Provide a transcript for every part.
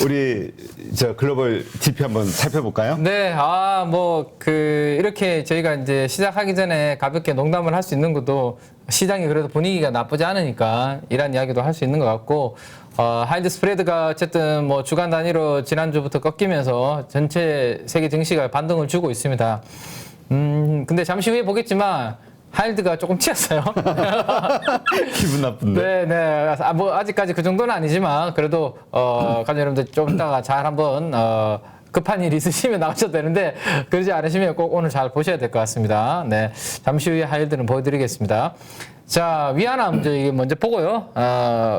우리 저 글로벌 지표 한번 살펴볼까요? 네, 이렇게 저희가 이제 시작하기 전에 가볍게 농담을 할 수 있는 것도 시장이 그래도 분위기가 나쁘지 않으니까 이런 이야기도 할 수 있는 것 같고, 하이드 스프레드가 어쨌든 뭐 주간 단위로 지난주부터 꺾이면서 전체 세계 증시가 반등을 주고 있습니다. 근데 잠시 후에 보겠지만, 하일드가 조금 치였어요. 기분 나쁜데. 네. 아직까지 그 정도는 아니지만, 그래도, 가족 여러분들 좀 이따가 잘 한번, 급한 일 있으시면 나오셔도 되는데, 그러지 않으시면 꼭 오늘 잘 보셔야 될 것 같습니다. 네. 잠시 후에 하일드는 보여드리겠습니다. 자, 위안화 먼저 보고요.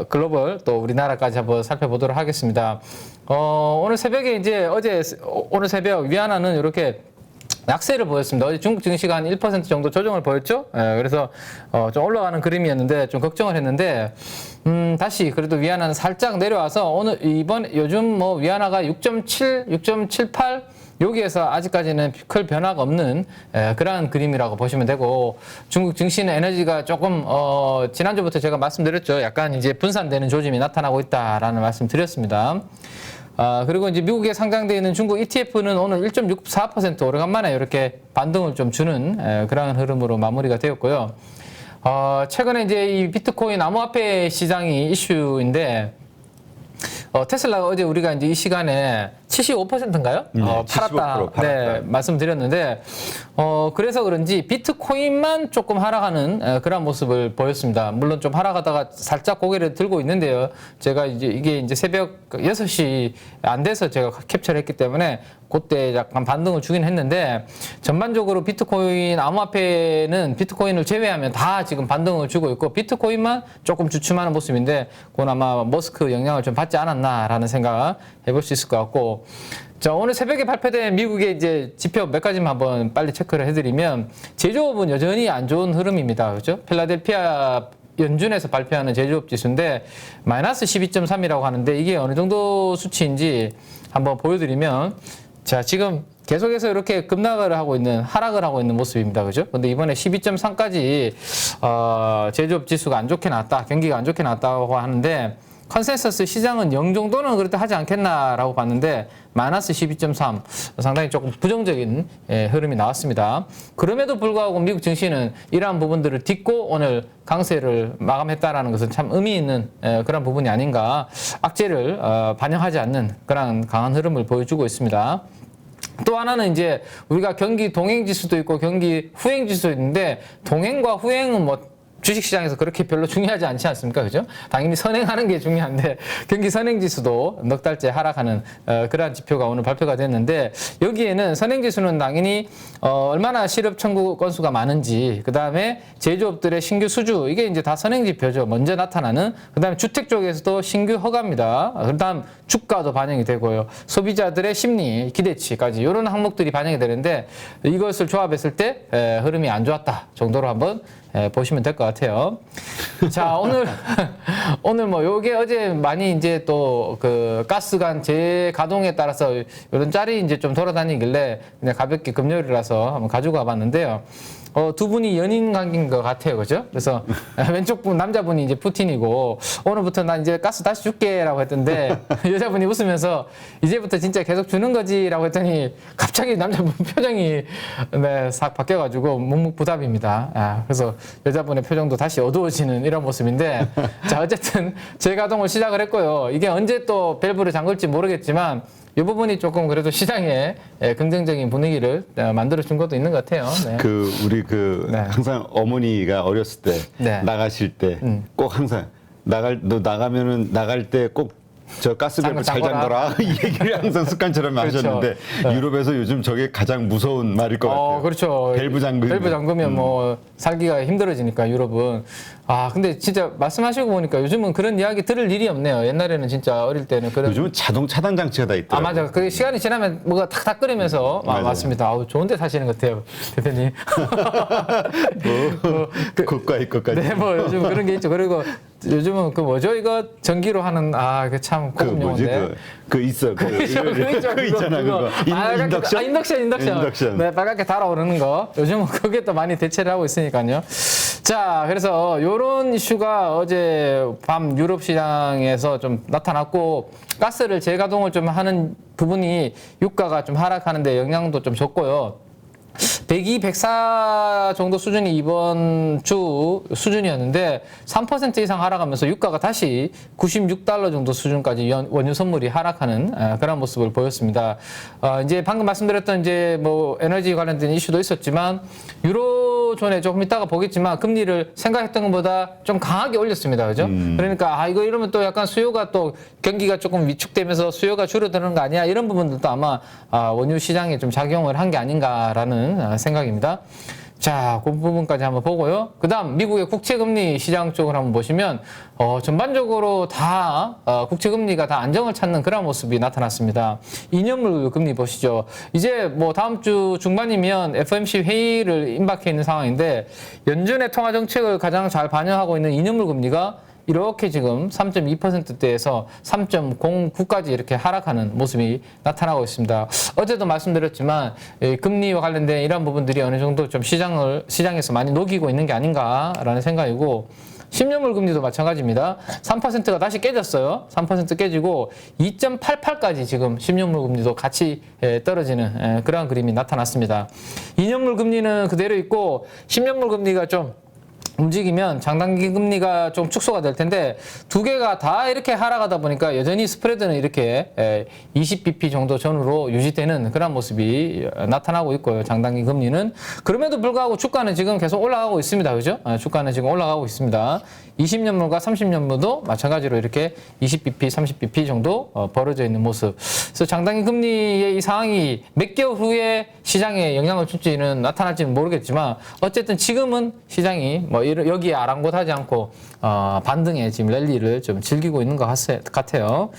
글로벌 또 우리나라까지 한번 살펴보도록 하겠습니다. 오늘 새벽에 오늘 새벽 위안화는 이렇게 약세를 보였습니다. 어제 중국 증시가 한 1% 정도 조정을 보였죠. 그래서 좀 올라가는 그림이었는데 좀 걱정을 했는데 다시 그래도 위안화는 살짝 내려와서 오늘 요즘 뭐 위안화가 6.7, 6.78 여기에서 아직까지는 큰 변화가 없는 그러한 그림이라고 보시면 되고, 중국 증시는 에너지가 조금 지난주부터 제가 말씀드렸죠. 약간 이제 분산되는 조짐이 나타나고 있다라는 말씀 드렸습니다. 그리고 이제 미국에 상장되어 있는 중국 ETF는 오늘 1.64% 오래간만에 이렇게 반등을 좀 주는 그런 흐름으로 마무리가 되었고요. 최근에 이제 이 비트코인 암호화폐 시장이 이슈인데, 테슬라가 어제 우리가 이제 이 시간에 75%인가요? 팔았다. 네, 말씀드렸는데, 그래서 그런지 비트코인만 조금 하락하는 그런 모습을 보였습니다. 물론 좀 하락하다가 살짝 고개를 들고 있는데요. 제가 이게 이제 새벽 6시 안 돼서 제가 캡처를 했기 때문에 그때 약간 반등을 주긴 했는데, 전반적으로 비트코인 암호화폐는 비트코인을 제외하면 다 지금 반등을 주고 있고, 비트코인만 조금 주춤하는 모습인데, 그건 아마 머스크 영향을 좀 받지 않았나라는 생각 해볼 수 있을 것 같고, 자, 오늘 새벽에 발표된 미국의 이제 지표 몇 가지만 한번 빨리 체크를 해드리면, 제조업은 여전히 안 좋은 흐름입니다. 그죠? 필라델피아 연준에서 발표하는 제조업 지수인데 마이너스 12.3이라고 하는데, 이게 어느 정도 수치인지 한번 보여드리면, 자, 지금 계속해서 이렇게 하락을 하고 있는 모습입니다. 그죠? 근데 이번에 12.3까지, 제조업 지수가 안 좋게 나왔다, 경기가 안 좋게 나왔다고 하는데, 컨센서스 시장은 0 정도는 그래도 하지 않겠나라고 봤는데 마이너스 12.3, 상당히 조금 부정적인 흐름이 나왔습니다. 그럼에도 불구하고 미국 증시는 이러한 부분들을 딛고 오늘 강세를 마감했다라는 것은 참 의미 있는 그런 부분이 아닌가, 악재를 반영하지 않는 그런 강한 흐름을 보여주고 있습니다. 또 하나는 이제 우리가 경기 동행 지수도 있고 경기 후행 지수도 있는데, 동행과 후행은 뭐 주식시장에서 그렇게 별로 중요하지 않지 않습니까? 그죠? 당연히 선행하는 게 중요한데, 경기 선행지수도 넉 달째 하락하는 그러한 지표가 오늘 발표가 됐는데, 여기에는 선행지수는 당연히 얼마나 실업 청구 건수가 많은지, 그 다음에 제조업들의 신규 수주, 이게 이제 다 선행지표죠. 먼저 나타나는. 그 다음에 주택 쪽에서도 신규 허가입니다. 그 다음 주가도 반영이 되고요. 소비자들의 심리, 기대치까지 이런 항목들이 반영이 되는데, 이것을 조합했을 때 흐름이 안 좋았다 정도로 한번 보시면 될 것 같아요. 자, 오늘 뭐 요게 어제 많이 이제 또 그 가스관 재가동에 따라서 이런 짤이 이제 좀 돌아다니길래 그냥 가볍게 금요일이라서 한번 가지고 와봤는데요. 두 분이 연인 관계인 것 같아요. 그죠? 그래서 왼쪽 분, 남자분이 이제 푸틴이고, 오늘부터 나 이제 가스 다시 줄게 라고 했던데, 여자분이 웃으면서 이제부터 진짜 계속 주는 거지 라고 했더니 갑자기 남자분 표정이 싹 바뀌어가지고 묵묵부답입니다. 그래서 여자분의 표정도 다시 어두워지는 이런 모습인데, 자, 어쨌든 재가동을 시작을 했고요. 이게 언제 또 밸브를 잠글지 모르겠지만, 이 부분이 조금 그래도 시장에 긍정적인 분위기를 만들어준 것도 있는 것 같아요. 네. 네. 항상 어머니가 어렸을 때 네. 나가실 때 꼭 항상 나가면은 나갈 때 꼭 저 가스밸브 잘 잠궈라 이 얘기를 항상 습관처럼 그렇죠. 하셨는데, 네. 유럽에서 요즘 저게 가장 무서운 말일 것 같아요. 그렇죠. 밸브 잠그면 뭐 살기가 힘들어지니까 유럽은. 근데 진짜 말씀하시고 보니까 요즘은 그런 이야기 들을 일이 없네요. 옛날에는 진짜 어릴 때는 요즘은 자동 차단 장치가 다 있더라고요. 맞아. 그 시간이 지나면 뭐가 탁탁 끓이면서 맞습니다. 좋은데 사시는 것 같아요, 대표님. 고가의 것까지. 네, 뭐 요즘 그런 게 있죠. 그리고 요즘은 이거 전기로 하는 그 참 고급 용어인데. 그 있어. 그거 있잖아, 그거. 인덕션. 네, 빨갛게 달아오르는 거. 요즘은 그게 또 많이 대체를 하고 있으니까요. 자, 그래서 이런 이슈가 어제 밤 유럽 시장에서 좀 나타났고 가스를 재가동을 좀 하는 부분이 유가가 좀 하락하는데 영향도 좀 줬고요. 102, 104 정도 수준이 이번 주 수준이었는데 3% 이상 하락하면서 유가가 다시 $96 정도 수준까지 원유 선물이 하락하는 그런 모습을 보였습니다. 이제 방금 말씀드렸던 이제 뭐 에너지 관련된 이슈도 있었지만 유로존에 조금 이따가 보겠지만 금리를 생각했던 것보다 좀 강하게 올렸습니다. 그죠? 그러니까 이거 이러면 또 약간 수요가 또 경기가 조금 위축되면서 수요가 줄어드는 거 아니야? 이런 부분들도 아마 원유 시장에 좀 작용을 한 게 아닌가라는 생각입니다. 자, 그 부분까지 한번 보고요. 그 다음 미국의 국채금리 시장 쪽을 한번 보시면 전반적으로 다 국채금리가 다 안정을 찾는 그런 모습이 나타났습니다. 2년물 금리 보시죠. 이제 뭐 다음 주 중반이면 FOMC 회의를 임박해 있는 상황인데 연준의 통화 정책을 가장 잘 반영하고 있는 2년물 금리가 이렇게 지금 3.2%대에서 3.09까지 이렇게 하락하는 모습이 나타나고 있습니다. 어제도 말씀드렸지만 금리와 관련된 이런 부분들이 어느 정도 좀 시장에서 많이 녹이고 있는 게 아닌가라는 생각이고 10년물 금리도 마찬가지입니다. 3%가 다시 깨졌어요. 3% 깨지고 2.88까지 지금 10년물 금리도 같이 떨어지는 그러한 그림이 나타났습니다. 2년물 금리는 그대로 있고 10년물 금리가 좀 움직이면 장단기 금리가 좀 축소가 될 텐데 두 개가 다 이렇게 하락하다 보니까 여전히 스프레드는 이렇게 20bp 정도 전후로 유지되는 그런 모습이 나타나고 있고요. 장단기 금리는. 그럼에도 불구하고 주가는 지금 계속 올라가고 있습니다. 그죠? 주가는 지금 올라가고 있습니다. 20년물과 30년물도 마찬가지로 이렇게 20bp, 30bp 정도 벌어져 있는 모습. 그래서 장단기 금리의 이 상황이 몇 개월 후에 시장에 영향을 줄지는 나타날지는 모르겠지만 어쨌든 지금은 시장이 뭐 여기에 아랑곳하지 않고 반등의 지금 랠리를 좀 즐기고 있는 것 같아요.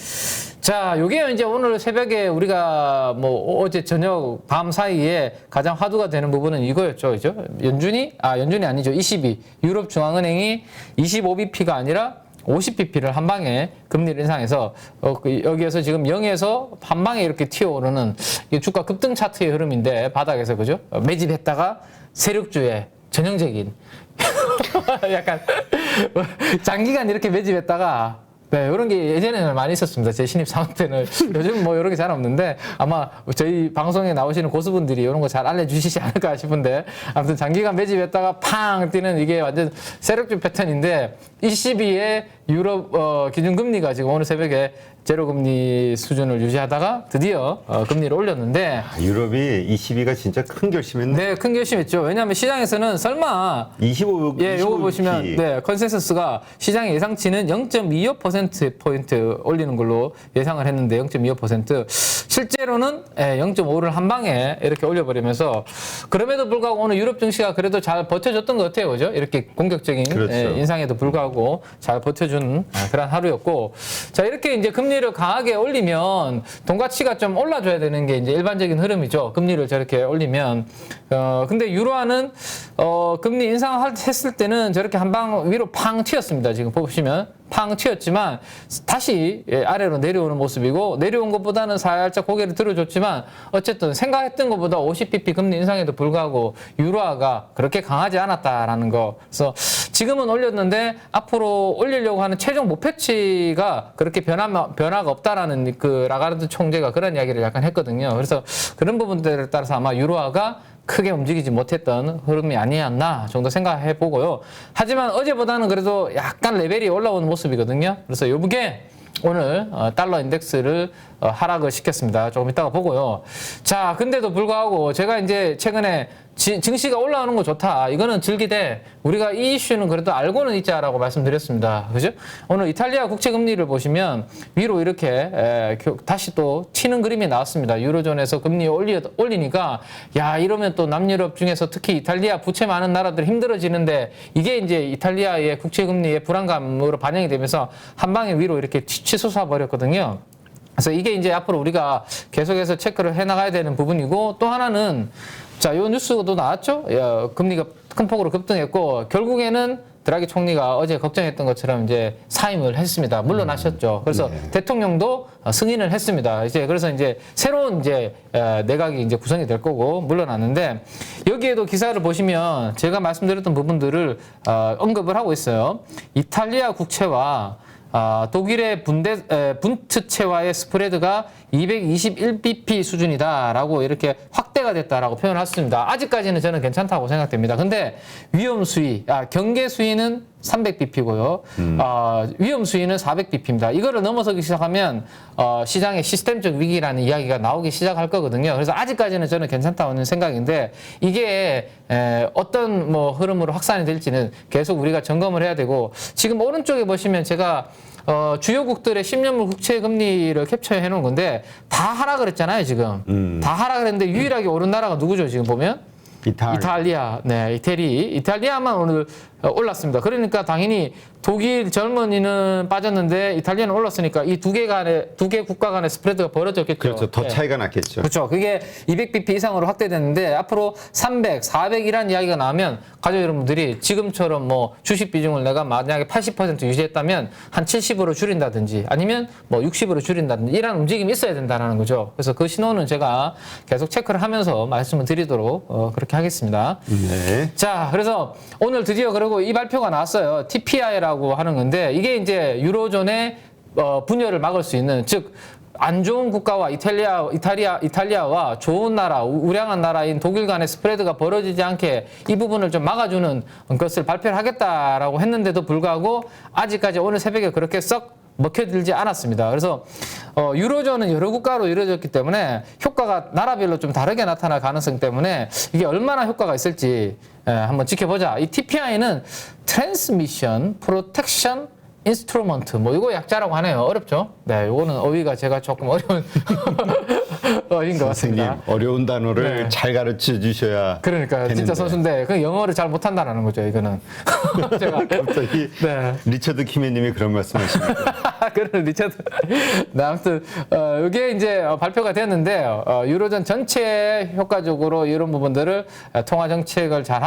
자, 요게 이제 오늘 새벽에 우리가 뭐 어제 저녁 밤 사이에 가장 화두가 되는 부분은 이거였죠. 그죠? 연준이 아니죠. ECB, 유럽 중앙은행이 25bp가 아니라 50bp를 한 방에 금리를 인상해서 여기에서 지금 0에서 한 방에 이렇게 튀어오르는 주가 급등 차트의 흐름인데 바닥에서 그죠? 매집했다가 세력주의 전형적인 약간 장기간 이렇게 매집했다가 네, 이런 게 예전에는 많이 있었습니다. 제 신입사원 때는. 요즘 뭐 이런 게 잘 없는데 아마 저희 방송에 나오시는 고수분들이 이런 거 잘 알려주시지 않을까 싶은데 아무튼 장기간 매집했다가 팡 뛰는 이게 완전 세력주 패턴인데 ECB의 유럽 기준금리가 지금 오늘 새벽에 제로금리 수준을 유지하다가 드디어 금리를 올렸는데 유럽이 ECB가 진짜 큰 결심했네. 네, 큰 결심했죠. 왜냐하면 시장에서는 설마 25, 요거 보시면 컨센서스가 시장의 예상치는 0.25%포인트 올리는 걸로 예상을 했는데 0.25% 실제로는 0.5를 한 방에 이렇게 올려버리면서 그럼에도 불구하고 오늘 유럽 증시가 그래도 잘 버텨줬던 것 같아요. 그죠? 이렇게 공격적인 그렇죠. 인상에도 불구하고 잘 버텨준 그런 하루였고 자, 이렇게 이제 금리를 강하게 올리면 돈 가치가 좀 올라줘야 되는 게 이제 일반적인 흐름이죠. 금리를 저렇게 올리면. 근데 유로화는 금리 인상했을 때는 저렇게 한 방 위로 팡 튀었습니다. 지금 보시면 팡 튀었지만 다시 아래로 내려오는 모습이고 내려온 것보다는 살짝 고개를 들어줬지만 어쨌든 생각했던 것보다 50bp 금리 인상에도 불구하고 유로화가 그렇게 강하지 않았다라는 거. 그래서 지금은 올렸는데 앞으로 올리려고 하는 최종 목표치가 그렇게 변화가 없다라는 그 라가르드 총재가 그런 이야기를 약간 했거든요. 그래서 그런 부분들에 따라서 아마 유로화가 크게 움직이지 못했던 흐름이 아니었나 정도 생각해 보고요. 하지만 어제보다는 그래도 약간 레벨이 올라오는 모습이거든요. 그래서 요게 오늘 달러 인덱스를 하락을 시켰습니다. 조금 이따가 보고요. 자, 근데도 불구하고 제가 이제 최근에 증시가 올라오는 거 좋다. 이거는 즐기되 우리가 이 이슈는 그래도 알고는 있자라고 말씀드렸습니다. 그죠? 오늘 이탈리아 국채 금리를 보시면 위로 이렇게 다시 또 튀는 그림이 나왔습니다. 유로존에서 금리 올리니까 야, 이러면 또 남유럽 중에서 특히 이탈리아 부채 많은 나라들 힘들어지는데 이게 이제 이탈리아의 국채 금리의 불안감으로 반영이 되면서 한 방에 위로 이렇게 치솟아 버렸거든요. 그래서 이게 이제 앞으로 우리가 계속해서 체크를 해 나가야 되는 부분이고 또 하나는 자, 요 뉴스도 나왔죠? 금리가 큰 폭으로 급등했고 결국에는 드라기 총리가 어제 걱정했던 것처럼 이제 사임을 했습니다. 물러나셨죠. 그래서 대통령도 승인을 했습니다. 이제 그래서 이제 새로운 이제 내각이 이제 구성이 될 거고 물러났는데 여기에도 기사를 보시면 제가 말씀드렸던 부분들을 언급을 하고 있어요. 이탈리아 국채와 독일의 분트체와의 스프레드가 221bp 수준이다라고 이렇게 확대가 됐다라고 표현을 했습니다. 아직까지는 저는 괜찮다고 생각됩니다. 근데 위험 수위, 경계 수위는 300bp고요. 위험 수위는 400bp입니다. 이거를 넘어서기 시작하면 시장의 시스템적 위기라는 이야기가 나오기 시작할 거거든요. 그래서 아직까지는 저는 괜찮다는 생각인데 이게 어떤 뭐 흐름으로 확산이 될지는 계속 우리가 점검을 해야 되고 지금 오른쪽에 보시면 제가 주요국들의 10년물 국채 금리를 캡처해 놓은 건데 다 하락을 했잖아요, 지금. 다 하락을 했는데 유일하게 오른 나라가 누구죠, 지금 보면? 이탈리아. 네, 이탈리아만 오늘 올랐습니다. 그러니까 당연히 독일 젊은이는 빠졌는데 이탈리아는 올랐으니까 이 두 개 국가 간의 스프레드가 벌어졌겠죠. 그렇죠. 더 차이가 났겠죠. 그렇죠. 그게 200bp 이상으로 확대됐는데 앞으로 300, 400이라는 이야기가 나오면 가족 여러분들이 지금처럼 뭐 주식 비중을 내가 만약에 80% 유지했다면 한 70으로 줄인다든지 아니면 뭐 60으로 줄인다든지 이런 움직임이 있어야 된다는 거죠. 그래서 그 신호는 제가 계속 체크를 하면서 말씀을 드리도록 그렇게 하겠습니다. 네. 자, 그래서 오늘 드디어 그리고 이 발표가 나왔어요. TPI라고 하는 건데 이게 이제 유로존의 분열을 막을 수 있는 즉 안 좋은 국가와 이탈리아와 좋은 나라, 우량한 나라인 독일 간의 스프레드가 벌어지지 않게 이 부분을 좀 막아주는 것을 발표를 하겠다라고 했는데도 불구하고 아직까지 오늘 새벽에 그렇게 썩 먹혀들지 않았습니다. 그래서 유로존은 여러 국가로 이루어졌기 때문에 효과가 나라별로 좀 다르게 나타날 가능성 때문에 이게 얼마나 효과가 있을지 한번 지켜보자. 이 TPI는 Transmission Protection 인스트루먼트 뭐 이거 약자라고 하네요. 어렵죠? 네, 요거는 어휘가 제가 조금 어려운 어휘인 것 같습니다. 선생님 어려운 단어를 네. 잘 가르쳐 주셔야 그러니까 되는데. 진짜 선수인데 그 영어를 잘 못한다는 거죠. 이거는 제가 갑자기 네. 리처드 키메님이 그런 말씀하십니다. 그런 리처드. 네, 아무튼 이게 이제 발표가 됐는데 유로존 전체 효과적으로 이런 부분들을 통화 정책을 잘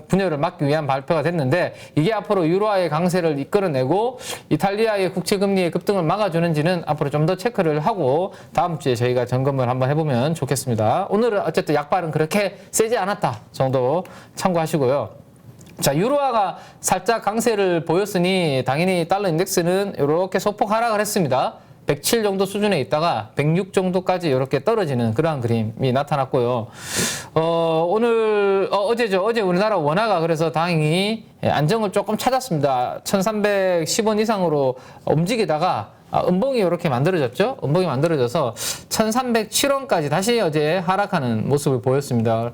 분열을 막기 위한 발표가 됐는데 이게 앞으로 유로화의 강세를 이끌어내고 이탈리아의 국채 금리의 급등을 막아주는지는 앞으로 좀 더 체크를 하고 다음 주에 저희가 점검을 한번 해보면 좋겠습니다. 오늘은 어쨌든 약발은 그렇게 세지 않았다 정도 참고하시고요. 자, 유로화가 살짝 강세를 보였으니 당연히 달러 인덱스는 이렇게 소폭 하락을 했습니다. 107 정도 수준에 있다가 106 정도까지 이렇게 떨어지는 그러한 그림이 나타났고요. 오늘 어제죠. 어제 우리나라 원화가 그래서 다행히 안정을 조금 찾았습니다. 1,310원 이상으로 움직이다가 음봉이 이렇게 만들어졌죠. 음봉이 만들어져서 1,307원까지 다시 어제 하락하는 모습을 보였습니다.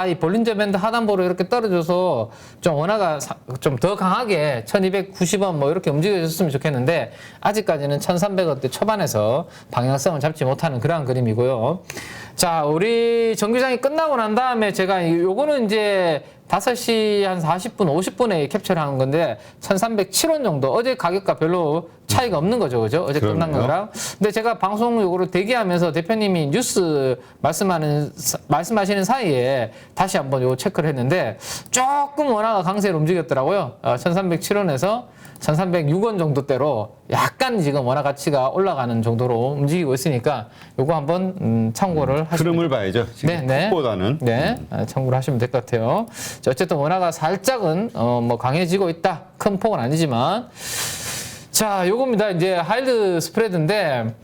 이 볼린저 밴드 하단부로 이렇게 떨어져서 좀 원화가 좀 더 강하게 1,290원 뭐 이렇게 움직여졌으면 좋겠는데 아직까지는 1,300원대 초반에서 방향성을 잡지 못하는 그러한 그림이고요. 자, 우리 정규장이 끝나고 난 다음에 제가 요거는 이제 5시 한 40분, 50분에 캡처를 하는 건데 1,307원 정도 어제 가격과 별로 차이가 없는 거죠. 그죠? 어제 끝난 거랑. 근데 제가 방송 요거를 대기하면서 대표님이 뉴스 말씀하시는 사이에 다시 한번 요 체크를 했는데 조금 원화가 강세로 움직였더라고요. 1,307원에서 1,306원 정도대로 약간 지금 원화 가치가 올라가는 정도로 움직이고 있으니까 요거 한번 참고를 하시면 흐름을 봐야죠. 지금 폭보다는. 네, 참고를 하시면 될 것 같아요. 자, 어쨌든 원화가 살짝은 뭐 강해지고 있다. 큰 폭은 아니지만 자, 요겁니다. 이제 하이드 스프레드인데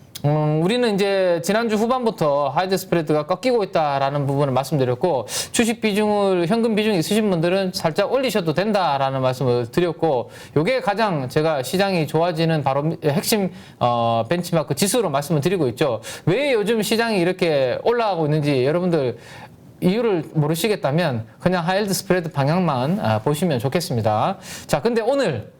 우리는 이제 지난주 후반부터 하이드 스프레드가 꺾이고 있다라는 부분을 말씀드렸고 주식 비중을 현금 비중이 있으신 분들은 살짝 올리셔도 된다라는 말씀을 드렸고 요게 가장 제가 시장이 좋아지는 바로 핵심 벤치마크 지수로 말씀을 드리고 있죠. 왜 요즘 시장이 이렇게 올라가고 있는지 여러분들 이유를 모르시겠다면 그냥 하이드 스프레드 방향만 보시면 좋겠습니다. 자, 근데 오늘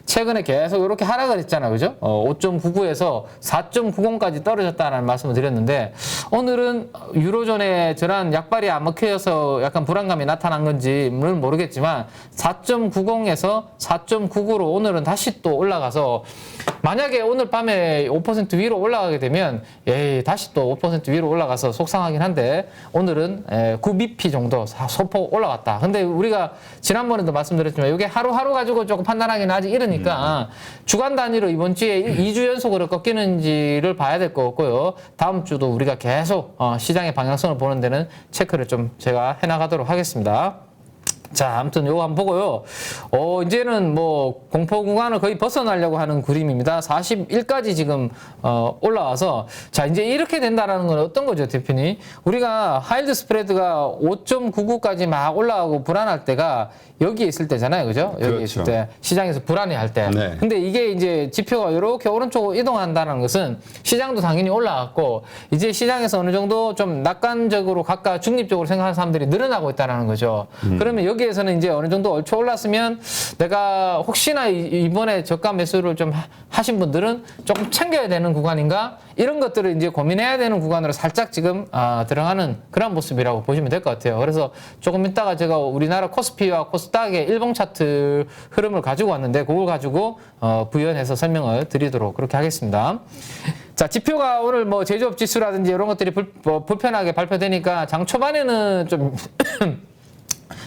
최근에 계속 이렇게 하락을 했잖아요. 그죠? 5.99에서 4.90까지 떨어졌다는 말씀을 드렸는데 오늘은 유로존에 저런 약발이 안 먹혀서 약간 불안감이 나타난 건지는 모르겠지만 4.90에서 4.99로 오늘은 다시 또 올라가서 만약에 오늘 밤에 5% 위로 올라가게 되면 다시 또 5% 위로 올라가서 속상하긴 한데 오늘은 9bp 정도 소폭 올라갔다. 근데 우리가 지난번에도 말씀드렸지만 이게 하루하루 가지고 조금 판단하기는 아직 이르니까 주간 단위로 이번 주에 2주 연속으로 꺾이는지를 봐야 될 것 같고요. 다음 주도 우리가 계속 시장의 방향성을 보는 데는 체크를 좀 제가 해나가도록 하겠습니다. 자, 아무튼 요거 한번 보고요. 이제는 뭐 공포 구간을 거의 벗어나려고 하는 그림입니다. 41까지 지금 올라와서 자, 이제 이렇게 된다라는 건 어떤 거죠, 대표님? 우리가 하이드 스프레드가 5.99까지 막 올라가고 불안할 때가 여기에 있을 때잖아요. 그죠? 여기 그렇죠. 있을 때 시장에서 불안해할 때. 네. 근데 이게 이제 지표가 이렇게 오른쪽으로 이동한다는 것은 시장도 당연히 올라갔고 이제 시장에서 어느 정도 좀 낙관적으로 각각 중립적으로 생각하는 사람들이 늘어나고 있다는 거죠. 그러면 여기에서는 이제 어느 정도 얼추 올랐으면 내가 혹시나 이번에 저가 매수를 좀 하신 분들은 조금 챙겨야 되는 구간인가? 이런 것들을 이제 고민해야 되는 구간으로 살짝 지금 들어가는 그런 모습이라고 보시면 될 것 같아요. 그래서 조금 이따가 제가 우리나라 코스피와 코스닥의 일봉 차트 흐름을 가지고 왔는데 그걸 가지고 부연해서 설명을 드리도록 그렇게 하겠습니다. 자, 지표가 오늘 뭐 제조업 지수라든지 이런 것들이 불편하게 발표되니까 장 초반에는 좀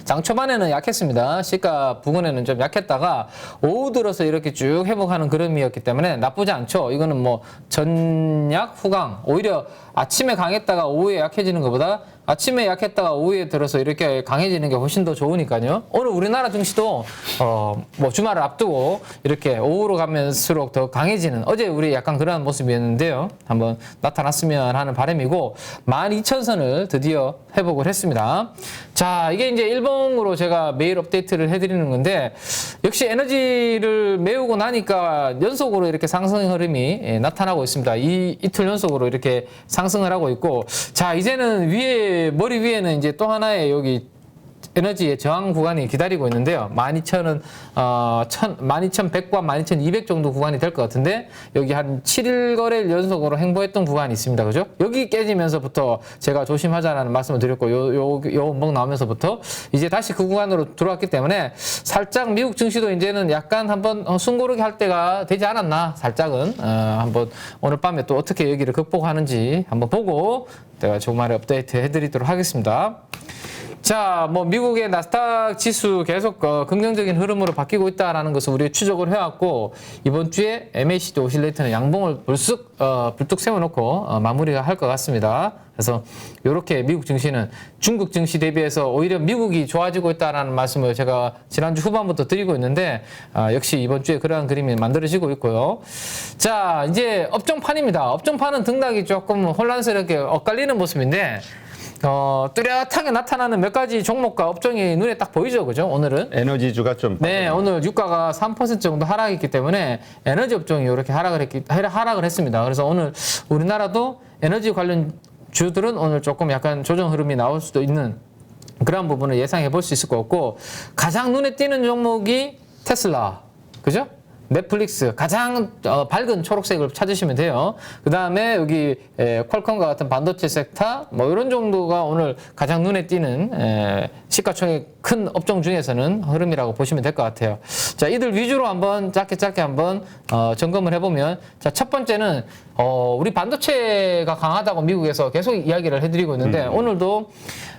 장 초반에는 약했습니다. 시가 부근에는 좀 약했다가 오후 들어서 이렇게 쭉 회복하는 그림이었기 때문에 나쁘지 않죠. 이거는 뭐 전약 후강, 오히려 아침에 강했다가 오후에 약해지는 것보다 아침에 약했다가 오후에 들어서 이렇게 강해지는 게 훨씬 더 좋으니까요. 오늘 우리나라 증시도 뭐 주말을 앞두고 이렇게 오후로 가면서록 더 강해지는 어제 우리 약간 그런 모습이었는데요. 한번 나타났으면 하는 바람이고 12,000선을 드디어 회복을 했습니다. 자, 이게 이제 일봉으로 제가 매일 업데이트를 해드리는 건데 역시 에너지를 메우고 나니까 연속으로 이렇게 상승 흐름이 나타나고 있습니다. 이틀 연속으로 이렇게 상승을 하고 있고 자, 이제는 머리 위에는 이제 또 하나의 여기 에너지의 저항 구간이 기다리고 있는데요. 12,000은 12,100과 12,200 정도 구간이 될 것 같은데 여기 한 7일 거래일 연속으로 행보했던 구간이 있습니다. 그죠? 여기 깨지면서부터 제가 조심하자라는 말씀을 드렸고 요 음봉 나오면서부터 이제 다시 그 구간으로 들어왔기 때문에 살짝 미국 증시도 이제는 약간 한번 숨고르기 할 때가 되지 않았나 살짝은 한번 오늘 밤에 또 어떻게 여기를 극복하는지 한번 보고 제가 주말에 업데이트 해드리도록 하겠습니다. 자, 뭐 미국의 나스닥 지수 계속 긍정적인 흐름으로 바뀌고 있다라는 것을 우리가 추적을 해왔고 이번 주에 MACD 오실레이터는 양봉을 불뚝 세워놓고 마무리가 할 것 같습니다. 그래서 이렇게 미국 증시는 중국 증시 대비해서 오히려 미국이 좋아지고 있다라는 말씀을 제가 지난주 후반부터 드리고 있는데 역시 이번 주에 그러한 그림이 만들어지고 있고요. 자, 이제 업종판입니다. 업종판은 등락이 조금 혼란스럽게 엇갈리는 모습인데 뚜렷하게 나타나는 몇 가지 종목과 업종이 눈에 딱 보이죠, 그죠? 오늘은 에너지주가 좀 네, 오늘 유가가 3% 정도 하락했기 때문에 에너지 업종이 이렇게 하락을 했습니다. 그래서 오늘 우리나라도 에너지 관련 주들은 오늘 조금 약간 조정 흐름이 나올 수도 있는 그런 부분을 예상해 볼 수 있을 것 같고 가장 눈에 띄는 종목이 테슬라, 그죠? 넷플릭스 가장 밝은 초록색을 찾으시면 돼요. 그 다음에 여기 퀄컴과 같은 반도체 섹터 뭐 이런 정도가 오늘 가장 눈에 띄는 시가총액 큰 업종 중에서는 흐름이라고 보시면 될 것 같아요. 자, 이들 위주로 한번 짧게 한번 점검을 해보면 자, 첫 번째는 우리 반도체가 강하다고 미국에서 계속 이야기를 해드리고 있는데 오늘도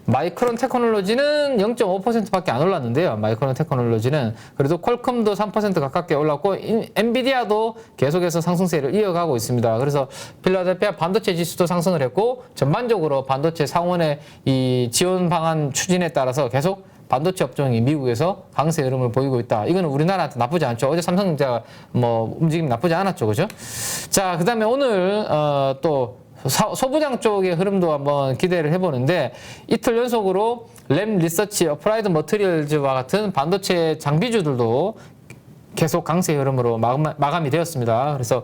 마이크론 테크놀로지는 0.5%밖에 안 올랐는데요. 마이크론 테크놀로지는 그래도 퀄컴도 3% 가깝게 올랐고 엔비디아도 계속해서 상승세를 이어가고 있습니다. 그래서 필라델피아 반도체 지수도 상승을 했고 전반적으로 반도체 상원의 이 지원 방안 추진에 따라서 계속 반도체 업종이 미국에서 강세 흐름을 보이고 있다. 이거는 우리나라한테 나쁘지 않죠. 어제 삼성전자 뭐 움직임이 나쁘지 않았죠, 그죠? 자, 그다음에 오늘 또 소부장 쪽의 흐름도 한번 기대를 해보는데 이틀 연속으로 램 리서치, 어플라이드 머티리얼즈와 같은 반도체 장비주들도 계속 강세 흐름으로 마감이 되었습니다. 그래서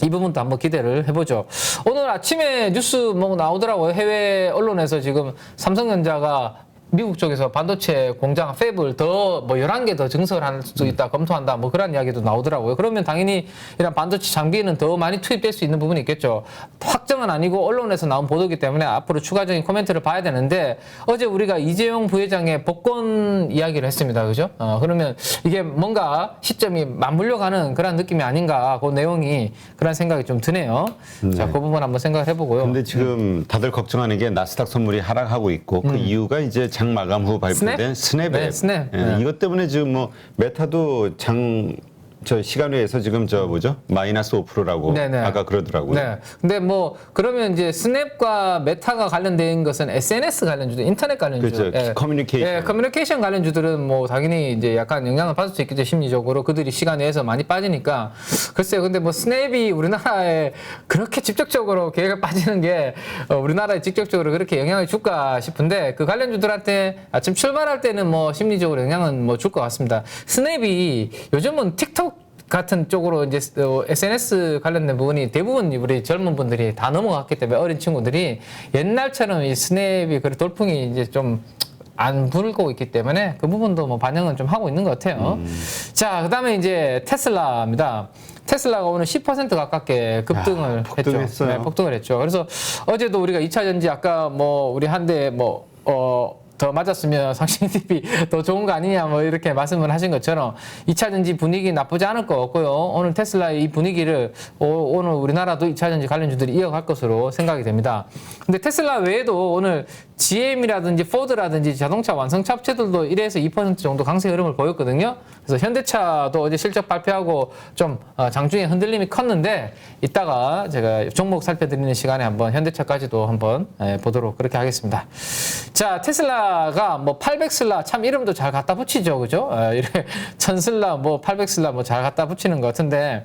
이 부분도 한번 기대를 해보죠. 오늘 아침에 뉴스 뭐 나오더라고요. 해외 언론에서 지금 삼성전자가 미국 쪽에서 반도체 공장 팹을 더 뭐 11개 더 증설할 수 있다, 검토한다, 뭐 그런 이야기도 나오더라고요. 그러면 당연히 이런 반도체 장비는 더 많이 투입될 수 있는 부분이 있겠죠. 확정은 아니고 언론에서 나온 보도이기 때문에 앞으로 추가적인 코멘트를 봐야 되는데, 어제 우리가 이재용 부회장의 복권 이야기를 했습니다. 그죠? 그러면 이게 뭔가 시점이 맞물려 가는 그런 느낌이 아닌가, 그 내용이 그런 생각이 좀 드네요. 네. 자, 그 부분 한번 생각을 해보고요. 근데 지금 다들 걱정하는 게 나스닥 선물이 하락하고 있고 그 이유가 이제 장 마감 후 발표된 스냅 앱. 네, 스냅. 예, 네. 이것 때문에 지금 뭐 메타도 저 시간외에서 지금 저 뭐죠? 마이너스 5%라고 네네. 아까 그러더라고요. 네. 근데 뭐 그러면 이제 스냅과 메타가 관련된 것은 SNS 관련주들, 인터넷 관련주, 그렇죠. 커뮤니케이션. 예, 커뮤니케이션 관련주들은 뭐 당연히 이제 약간 영향을 받을 수 있겠죠. 심리적으로 그들이 시간 내에서 많이 빠지니까. 글쎄요. 근데 뭐 스냅이 우리나라에 그렇게 직접적으로 계획에 빠지는 게 우리나라에 직접적으로 그렇게 영향을 줄까 싶은데, 그 관련주들한테 아침 출발할 때는 뭐 심리적으로 영향은 뭐 줄 것 같습니다. 스냅이 요즘은 틱톡 같은 쪽으로 이제 SNS 관련된 부분이 대부분 우리 젊은 분들이 다 넘어갔기 때문에, 어린 친구들이 옛날처럼 이 스냅이 그 돌풍이 이제 좀 안 불고 있기 때문에 그 부분도 뭐 반영은 좀 하고 있는 것 같아요. 자, 그다음에 이제 테슬라입니다. 테슬라가 오늘 10% 가깝게 급등을 했죠. 폭등했어요. 네, 폭등을 했죠. 그래서 어제도 우리가 2차 전지 아까 뭐 우리 한대 더 맞았으면 상신TV 더 좋은 거 아니냐 뭐 이렇게 말씀을 하신 것처럼 2차 전지 분위기 나쁘지 않을 것 같고요. 오늘 테슬라의 이 분위기를 오늘 우리나라도 2차 전지 관련주들이 이어갈 것으로 생각이 됩니다. 근데 테슬라 외에도 오늘 GM이라든지 포드라든지 자동차 완성차 업체들도 1에서 2% 정도 강세 흐름을 보였거든요. 그래서 현대차도 어제 실적 발표하고 좀 장중에 흔들림이 컸는데, 이따가 제가 종목 살펴드리는 시간에 한번 현대차까지도 한번 보도록 그렇게 하겠습니다. 자, 테슬라가 뭐 800슬라 참 이름도 잘 갖다 붙이죠. 그죠? 이렇게 1000슬라 뭐 800슬라 뭐 잘 갖다 붙이는 것 같은데,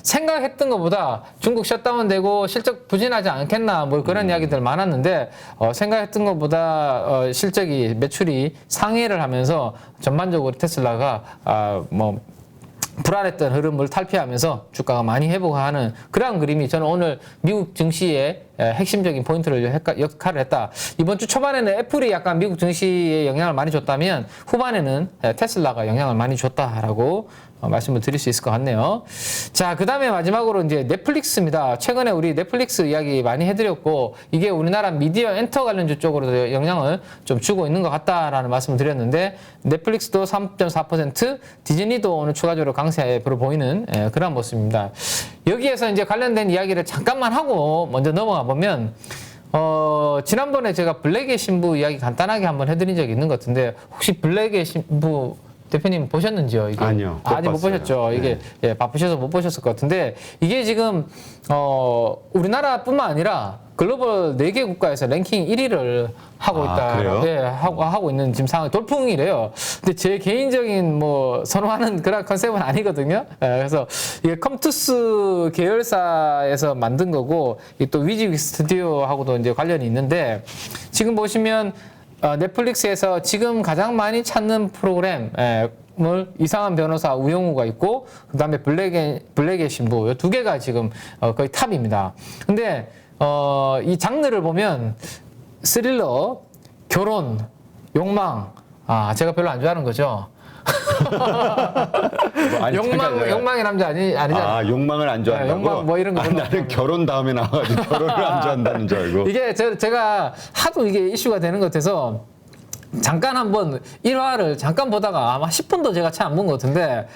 생각했던 것보다 중국 셧다운 되고 실적 부진하지 않겠나 뭐 그런 이야기들 많았는데, 생각했던 것보다 실적이 매출이 상회를 하면서 전반적으로 테슬라가 뭐 불안했던 흐름을 탈피하면서 주가가 많이 회복하는 그러한 그림이 저는 오늘 미국 증시의 핵심적인 포인트를 역할을 했다. 이번 주 초반에는 애플이 약간 미국 증시에 영향을 많이 줬다면 후반에는 테슬라가 영향을 많이 줬다라고 말씀을 드릴 수 있을 것 같네요. 자, 그 다음에 마지막으로 이제 넷플릭스입니다. 최근에 우리 넷플릭스 이야기 많이 해드렸고, 이게 우리나라 미디어 엔터 관련주 쪽으로도 영향을 좀 주고 있는 것 같다라는 말씀을 드렸는데, 넷플릭스도 3.4%, 디즈니도 오늘 추가적으로 강세로 보이는 그런 모습입니다. 여기에서 이제 관련된 이야기를 잠깐만 하고 먼저 넘어가 보면, 지난번에 제가 블랙의 신부 이야기 간단하게 한번 해드린 적이 있는 것 같은데, 혹시 블랙의 신부 대표님 보셨는지요? 이게? 아니요. 아직 못 보셨죠. 이게 네. 바쁘셔서 못 보셨을 것 같은데, 이게 지금 우리나라뿐만 아니라 글로벌 4개 국가에서 랭킹 1위를 하고 있다. 그래요? 예, 하고 있는 지금 상황이 돌풍이래요. 근데 제 개인적인 뭐 선호하는 그런 컨셉은 아니거든요. 예, 그래서 이게 컴투스 계열사에서 만든 거고, 또 위직 스튜디오하고도 이제 관련이 있는데, 지금 보시면 넷플릭스에서 지금 가장 많이 찾는 프로그램을 이상한 변호사 우영우가 있고, 그 다음에 블랙의 신부, 이 2개가 지금 거의 탑입니다. 근데 이 장르를 보면 스릴러, 결혼, 욕망, 제가 별로 안 좋아하는 거죠. 욕망의 남자 아니잖아요. 욕망을 안 좋아한다고? 욕망 뭐 이런 거. 나는 결혼 다음에 나와가지고 결혼을 안 좋아한다는 줄 알고. 이게 제가 하도 이게 이슈가 되는 것 같아서 잠깐 한번 1화를 잠깐 보다가 아마 10분도 제가 차 안 본 것 같은데,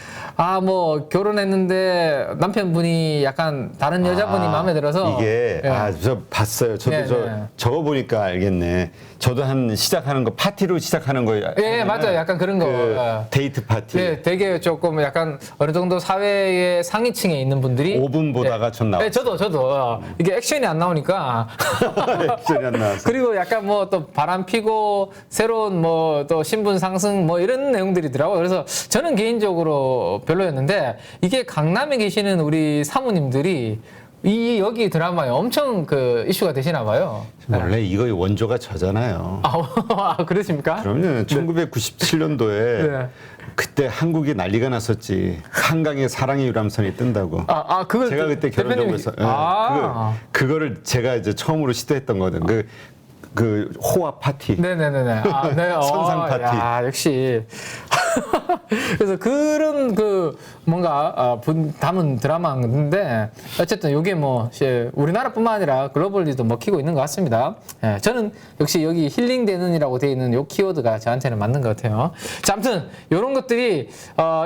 뭐 결혼했는데 남편분이 약간 다른 여자분이 마음에 들어서. 이게 저 봤어요. 저도 저거 보니까 알겠네. 저도 시작하는 거 파티로 시작하는 거. 예, 맞아요. 약간 그런 거. 데이트 파티. 예, 되게 조금 약간 어느 정도 사회의 상위층에 있는 분들이 5분 보다가 전 나왔어요. 네, 저도 이게 액션이 안 나오니까. 액션이 안 나왔어. 그리고 약간 뭐 또 바람 피고 새로운 뭐 또 신분 상승 뭐 이런 내용들이더라고요. 그래서 저는 개인적으로 별로였는데, 이게 강남에 계시는 우리 사모님들이 여기 드라마에 엄청 이슈가 되시나 봐요. 원래 이거 원조가 저잖아요. 그러십니까? 그럼요. 1997년도에 네. 그때 한국이 난리가 났었지. 한강에 사랑의 유람선이 뜬다고. 그걸 제가 그때 결혼정보에서 그거를 제가 이제 처음으로 시도했던 거거든. 그 호화 파티. 네네네네. 아, 네. 선상 파티. 야, 역시. 그래서 그런 그 뭔가 담은 드라마인데 어쨌든 이게 뭐 우리나라뿐만 아니라 글로벌리도 먹히고 있는 것 같습니다. 예, 저는 역시 여기 힐링되는이라고 되어 있는 요 키워드가 저한테는 맞는 것 같아요. 자, 아무튼 이런 것들이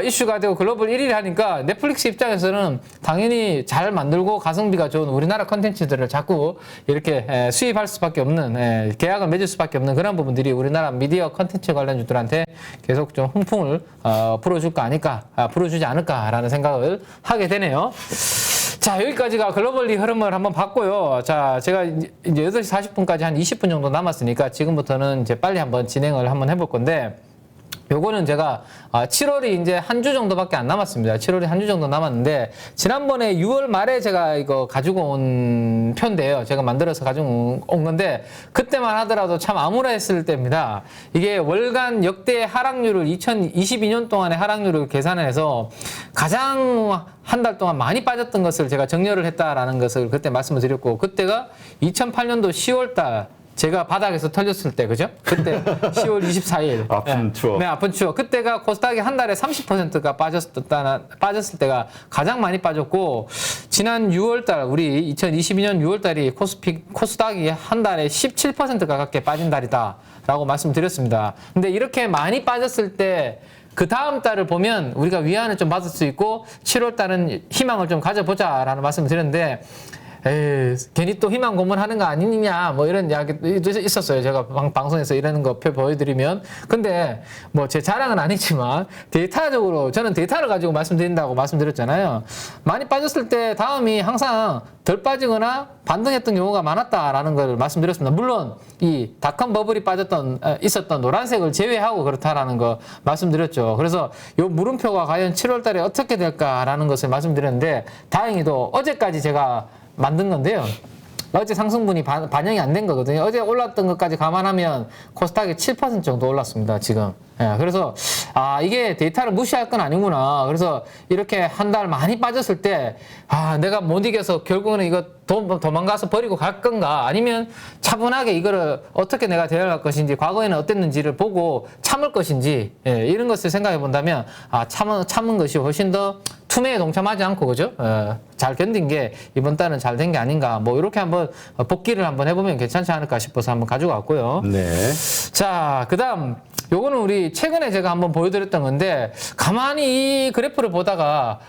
이슈가 되고 글로벌 1위를 하니까 넷플릭스 입장에서는 당연히 잘 만들고 가성비가 좋은 우리나라 컨텐츠들을 자꾸 이렇게 수입할 수밖에 없는 계약을 맺을 수밖에 없는 그런 부분들이 우리나라 미디어 컨텐츠 관련주들한테 계속 좀 흥풍을 불어주지 않을까라는 생각을 하게 되네요. 자, 여기까지가 글로벌리 흐름을 한번 봤고요. 자, 제가 이제 8시 40분까지 한 20분 정도 남았으니까 지금부터는 이제 빨리 한번 진행을 한번 해볼 건데, 요거는 제가 7월이 이제 한 주 정도밖에 안 남았습니다. 7월이 한 주 정도 남았는데 지난번에 6월 말에 제가 이거 가지고 온 표인데요. 제가 만들어서 가지고 온 건데 그때만 하더라도 참 암울했을 때입니다. 이게 월간 역대 하락률을 2022년 동안의 하락률을 계산해서 가장 한 달 동안 많이 빠졌던 것을 제가 정렬을 했다라는 것을 그때 말씀을 드렸고, 그때가 2008년도 10월 달 제가 바닥에서 털렸을 때, 그죠? 그때 10월 24일. 아픈 추억. 네, 아픈 추억. 그때가 코스닥이 한 달에 30%가 빠졌을 때가 가장 많이 빠졌고, 지난 6월달, 우리 2022년 6월달이 코스닥이 한 달에 17% 가깝게 빠진 달이다라고 말씀드렸습니다. 근데 이렇게 많이 빠졌을 때, 그 다음 달을 보면 우리가 위안을 좀 받을 수 있고, 7월 달은 희망을 좀 가져보자라는 말씀을 드렸는데, 괜히 또 희망 고문하는 거 아니냐, 뭐 이런 이야기도 있었어요. 제가 방송에서 이러는 거 표 보여드리면. 근데 뭐 제 자랑은 아니지만 데이터적으로 저는 데이터를 가지고 말씀드린다고 말씀드렸잖아요. 많이 빠졌을 때 다음이 항상 덜 빠지거나 반등했던 경우가 많았다라는 걸 말씀드렸습니다. 물론 이 닷컴 버블이 있었던 노란색을 제외하고 그렇다라는 거 말씀드렸죠. 그래서 요 물음표가 과연 7월 달에 어떻게 될까라는 것을 말씀드렸는데, 다행히도 어제까지 제가 만든 건데요. 어제 상승분이 반영이 안 된 거거든요. 어제 올랐던 것까지 감안하면 코스닥이 7% 정도 올랐습니다, 지금. 예, 그래서, 이게 데이터를 무시할 건 아니구나. 그래서 이렇게 한 달 많이 빠졌을 때, 내가 못 이겨서 결국은 이거 도망가서 버리고 갈 건가? 아니면 차분하게 이거를 어떻게 내가 대응할 것인지, 과거에는 어땠는지를 보고 참을 것인지, 이런 것을 생각해 본다면, 참은 것이 훨씬 더 투매에 동참하지 않고, 그죠? 잘 견딘 게 이번 달은 잘 된 게 아닌가. 뭐, 이렇게 한번 복기를 한번 해보면 괜찮지 않을까 싶어서 한번 가지고 왔고요. 네. 자, 그 다음, 요거는 우리 최근에 제가 한번 보여드렸던 건데, 가만히 이 그래프를 보다가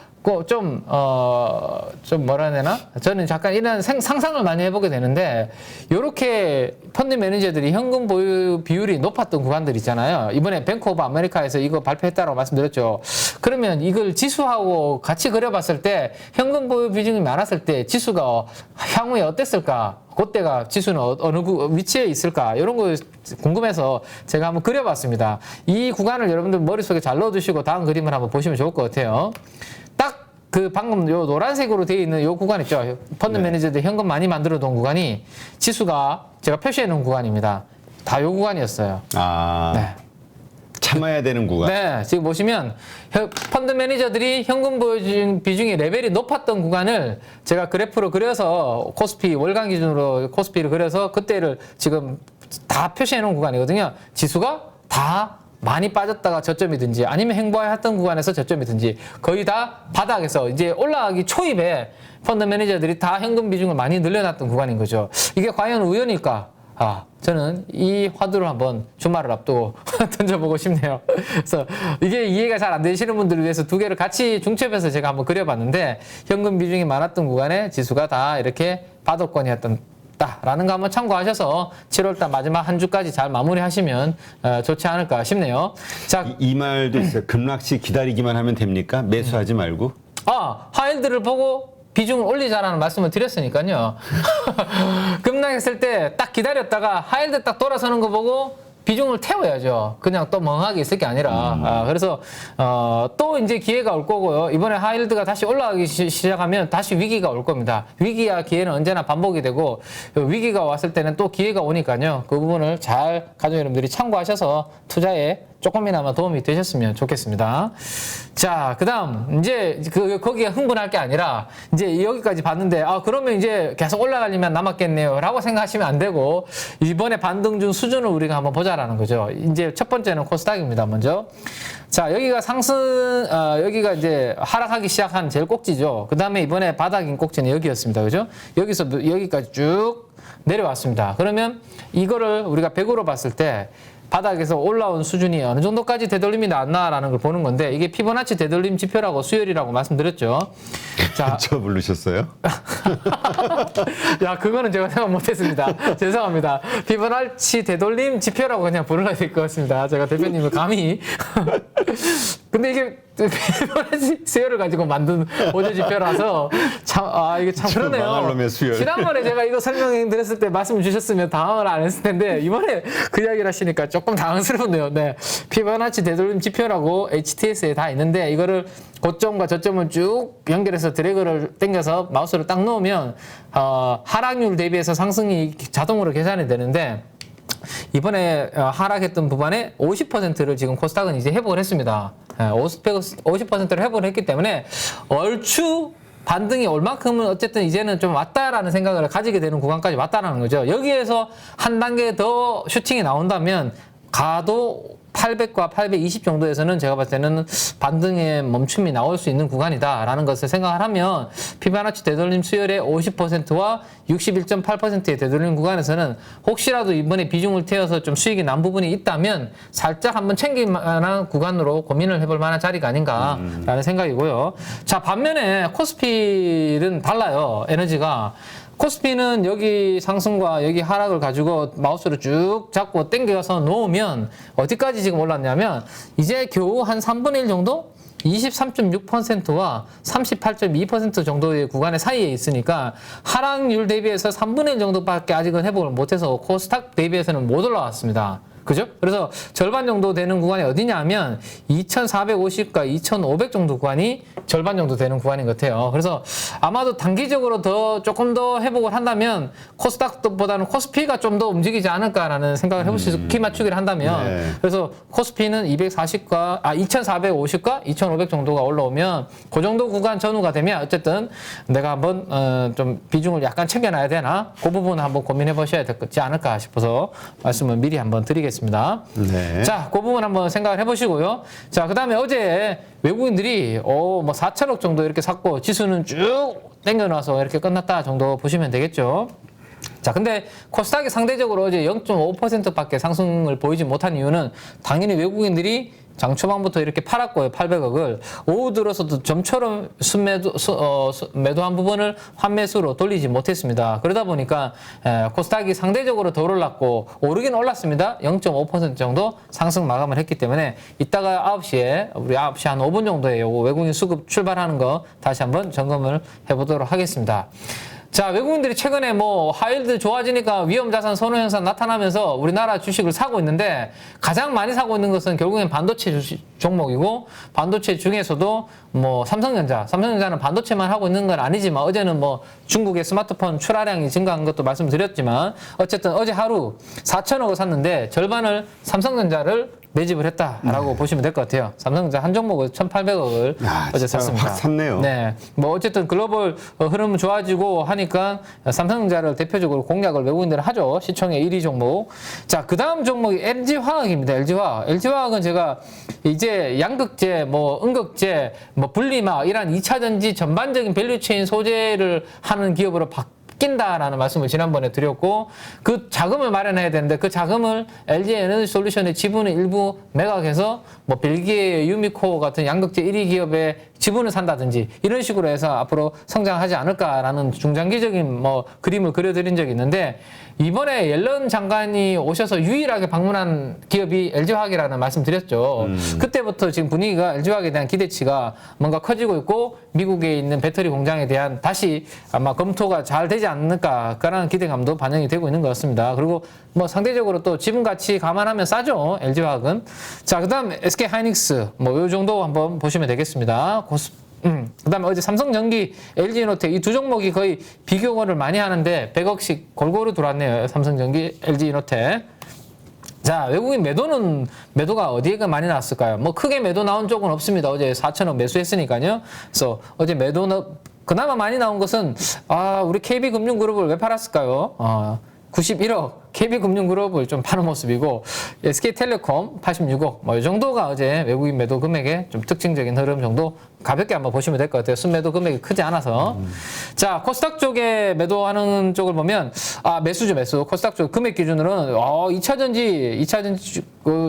좀 뭐라 해야 되나? 저는 잠깐 이런 상상을 많이 해보게 되는데, 요렇게 펀드 매니저들이 현금 보유 비율이 높았던 구간들 있잖아요. 이번에 뱅크 오브 아메리카에서 이거 발표했다고 말씀드렸죠. 그러면 이걸 지수하고 같이 그려봤을 때, 현금 보유 비중이 많았을 때 지수가 향후에 어땠을까? 그때가 지수는 어느 위치에 있을까? 이런 거 궁금해서 제가 한번 그려봤습니다. 이 구간을 여러분들 머릿속에 잘 넣어두시고 다음 그림을 한번 보시면 좋을 것 같아요. 딱 그 방금 요 노란색으로 되어 있는 요 구간 있죠. 펀드 매니저들 현금 많이 만들어 놓은 구간이 지수가 제가 표시해 놓은 구간입니다. 다 요 구간이었어요. 네. 참아야 되는 구간. 네, 지금 보시면 펀드 매니저들이 현금 보유 비중이 레벨이 높았던 구간을 제가 그래프로 그려서 코스피 월간 기준으로 코스피를 그려서 그때를 지금 다 표시해 놓은 구간이거든요. 지수가 다 많이 빠졌다가 저점이든지 아니면 행보했던 구간에서 저점이든지 거의 다 바닥에서 이제 올라가기 초입에 펀드 매니저들이 다 현금 비중을 많이 늘려놨던 구간인 거죠. 이게 과연 우연일까? 저는 이 화두를 한번 주말을 앞두고 던져보고 싶네요. 그래서 이게 이해가 잘 안 되시는 분들을 위해서 두 개를 같이 중첩해서 제가 한번 그려봤는데, 현금 비중이 많았던 구간에 지수가 다 이렇게 바닥권이었던 라는 거 한번 참고하셔서 7월달 마지막 한 주까지 잘 마무리하시면 좋지 않을까 싶네요. 자, 이 말도 있어요. 급락시 기다리기만 하면 됩니까? 매수하지 말고. 하일드를 보고 비중을 올리자라는 말씀을 드렸으니까요. 급락했을 때 딱 기다렸다가 하일드 딱 돌아서는 거 보고 비중을 태워야죠. 그냥 또 멍하게 있을 게 아니라. 그래서 또 이제 기회가 올 거고요. 이번에 하이힐드가 다시 올라가기 시작하면 다시 위기가 올 겁니다. 위기와 기회는 언제나 반복이 되고, 위기가 왔을 때는 또 기회가 오니까요. 그 부분을 잘 가족 여러분들이 참고하셔서 투자에 조금이나마 도움이 되셨으면 좋겠습니다. 자, 그다음 이제 거기에 흥분할 게 아니라 이제 여기까지 봤는데 그러면 이제 계속 올라가려면 남았겠네요라고 생각하시면 안 되고 이번에 반등 중 수준을 우리가 한번 보자라는 거죠. 이제 첫 번째는 코스닥입니다. 먼저 자, 여기가 여기가 이제 하락하기 시작한 제일 꼭지죠. 그다음에 이번에 바닥인 꼭지는 여기였습니다. 그죠? 여기서 여기까지 쭉 내려왔습니다. 그러면 이거를 우리가 100으로 봤을 때 바닥에서 올라온 수준이 어느 정도까지 되돌림이 나왔나라는 걸 보는 건데 이게 피보나치 되돌림 지표라고 수열이라고 말씀드렸죠. 자, 저 부르셨어요? 야, 그거는 제가 생각 못했습니다. 죄송합니다. 피보나치 되돌림 지표라고 그냥 부르셔야 될 것 같습니다. 제가 대표님을 감히. 근데 이게 피보나치 수열을 가지고 만든 보조 지표라서 이게 참 그러네요. 지난번에 제가 이거 설명드렸을 때 말씀 주셨으면 당황을 안 했을 텐데 이번에 그 이야기를 하시니까 조금 당황스럽네요. 네, 피보나치 되돌림 지표라고 HTS에 다 있는데 이거를 고점과 저점을 쭉 연결해서 드래그를 당겨서 마우스를 딱 놓으면 하락률 대비해서 상승이 자동으로 계산이 되는데 이번에 하락했던 부분에 50%를 지금 코스닥은 이제 회복을 했습니다. 50%를 회복을 했기 때문에 얼추 반등이 얼만큼은 어쨌든 이제는 좀 왔다라는 생각을 가지게 되는 구간까지 왔다라는 거죠. 여기에서 한 단계 더 슈팅이 나온다면 가도 800과 820 정도에서는 제가 봤을 때는 반등의 멈춤이 나올 수 있는 구간이다라는 것을 생각을 하면 피보나치 되돌림 수열의 50%와 61.8%의 되돌림 구간에서는 혹시라도 이번에 비중을 태워서 좀 수익이 난 부분이 있다면 살짝 한번 챙길 만한 구간으로 고민을 해볼 만한 자리가 아닌가라는 생각이고요. 자, 반면에 코스피는 달라요. 에너지가. 코스피는 여기 상승과 여기 하락을 가지고 마우스를 쭉 잡고 당겨서 놓으면 어디까지 지금 올랐냐면 이제 겨우 한 3분의 1 정도? 23.6%와 38.2% 정도의 구간의 사이에 있으니까 하락률 대비해서 3분의 1 정도밖에 아직은 회복을 못해서 코스닥 대비해서는 못 올라왔습니다. 그죠? 그래서 절반 정도 되는 구간이 어디냐 하면 2450과 2500 정도 구간이 절반 정도 되는 구간인 것 같아요. 그래서 아마도 단기적으로 조금 더 회복을 한다면 코스닥보다는 코스피가 좀 더 움직이지 않을까라는 생각을 해볼 수 있어요. 키 맞추기를 한다면. 네. 그래서 코스피는 2450과 2500 정도가 올라오면 그 정도 구간 전후가 되면 어쨌든 내가 한번 좀 비중을 약간 챙겨놔야 되나? 그 부분 한번 고민해 보셔야 되지 않을까 싶어서 말씀을 미리 한번 드리겠습니다. 네. 자, 그 부분 한번 생각을 해보시고요. 자, 그 다음에 어제 외국인들이 뭐 4천억 정도 이렇게 샀고 지수는 쭉 땡겨놔서 이렇게 끝났다 정도 보시면 되겠죠. 자, 근데 코스닥이 상대적으로 어제 0.5%밖에 상승을 보이지 못한 이유는 당연히 외국인들이 장 초반부터 이렇게 팔았고요. 800억을. 오후 들어서도 점처럼 매도한 부분을 환매수로 돌리지 못했습니다. 그러다 보니까 코스닥이 상대적으로 더 올랐고 오르긴 올랐습니다. 0.5% 정도 상승 마감을 했기 때문에 이따가 9시에 우리 9시 한 5분 정도에 요거 외국인 수급 출발하는 거 다시 한번 점검을 해보도록 하겠습니다. 자, 외국인들이 최근에 뭐 하이힐드 좋아지니까 위험자산 선호 현상 나타나면서 우리나라 주식을 사고 있는데 가장 많이 사고 있는 것은 결국엔 반도체 주식 종목이고 반도체 중에서도 뭐 삼성전자는 반도체만 하고 있는 건 아니지만 어제는 뭐 중국의 스마트폰 출하량이 증가한 것도 말씀드렸지만 어쨌든 어제 하루 4천억을 샀는데 절반을 삼성전자를 매집을 했다라고 보시면 될 것 같아요. 삼성전자 한 종목을 1,800억을 어제 샀습니다. 확 샀네요. 네, 뭐 어쨌든 글로벌 흐름은 좋아지고 하니까 삼성전자를 대표적으로 공략을 외국인들은 하죠. 시총의 1위 종목. 자, 그 다음 종목이 LG화학입니다. LG화학은 제가 이제 양극재, 뭐 음극재, 뭐 분리막 이런 2차 전지 전반적인 밸류체인 소재를 하는 기업으로 바뀐다라는 말씀을 지난번에 드렸고 그 자금을 마련해야 되는데 그 자금을 LG 에너지 솔루션의 지분을 일부 매각해서 뭐 벨기에의 유미코 같은 양극재 1위 기업의 지분을 산다든지 이런 식으로 해서 앞으로 성장하지 않을까라는 중장기적인 뭐 그림을 그려드린 적이 있는데 이번에 옐런 장관이 오셔서 유일하게 방문한 기업이 LG화학이라는 말씀 드렸죠. 그때부터 지금 분위기가 LG화학에 대한 기대치가 뭔가 커지고 있고 미국에 있는 배터리 공장에 대한 다시 아마 검토가 잘 되지 않을까라는 기대감도 반영이 되고 있는 것 같습니다. 그리고 뭐 상대적으로 또 지분 가치 감안하면 싸죠. LG화학은. 자, 그다음 SK하이닉스 뭐 요 정도 한번 보시면 되겠습니다. 그다음에 어제 삼성전기, LG이노텍 이 두 종목이 거의 비교를 많이 하는데 100억씩 골고루 들어왔네요. 삼성전기, LG이노텍. 자, 외국인 매도가 어디에 많이 나왔을까요? 뭐 크게 매도 나온 쪽은 없습니다. 어제 4천억 매수했으니까요. 그래서 어제 그나마 많이 나온 것은 우리 KB금융그룹을 왜 팔았을까요? 91억 KB금융그룹을 좀 파는 모습이고 SK텔레콤 86억 뭐 이 정도가 어제 외국인 매도 금액의 좀 특징적인 흐름 정도 가볍게 한번 보시면 될 것 같아요. 순매도 금액이 크지 않아서. 자, 코스닥 쪽에 매도하는 쪽을 보면 매수죠, 매수. 코스닥 쪽 금액 기준으로는 2차전지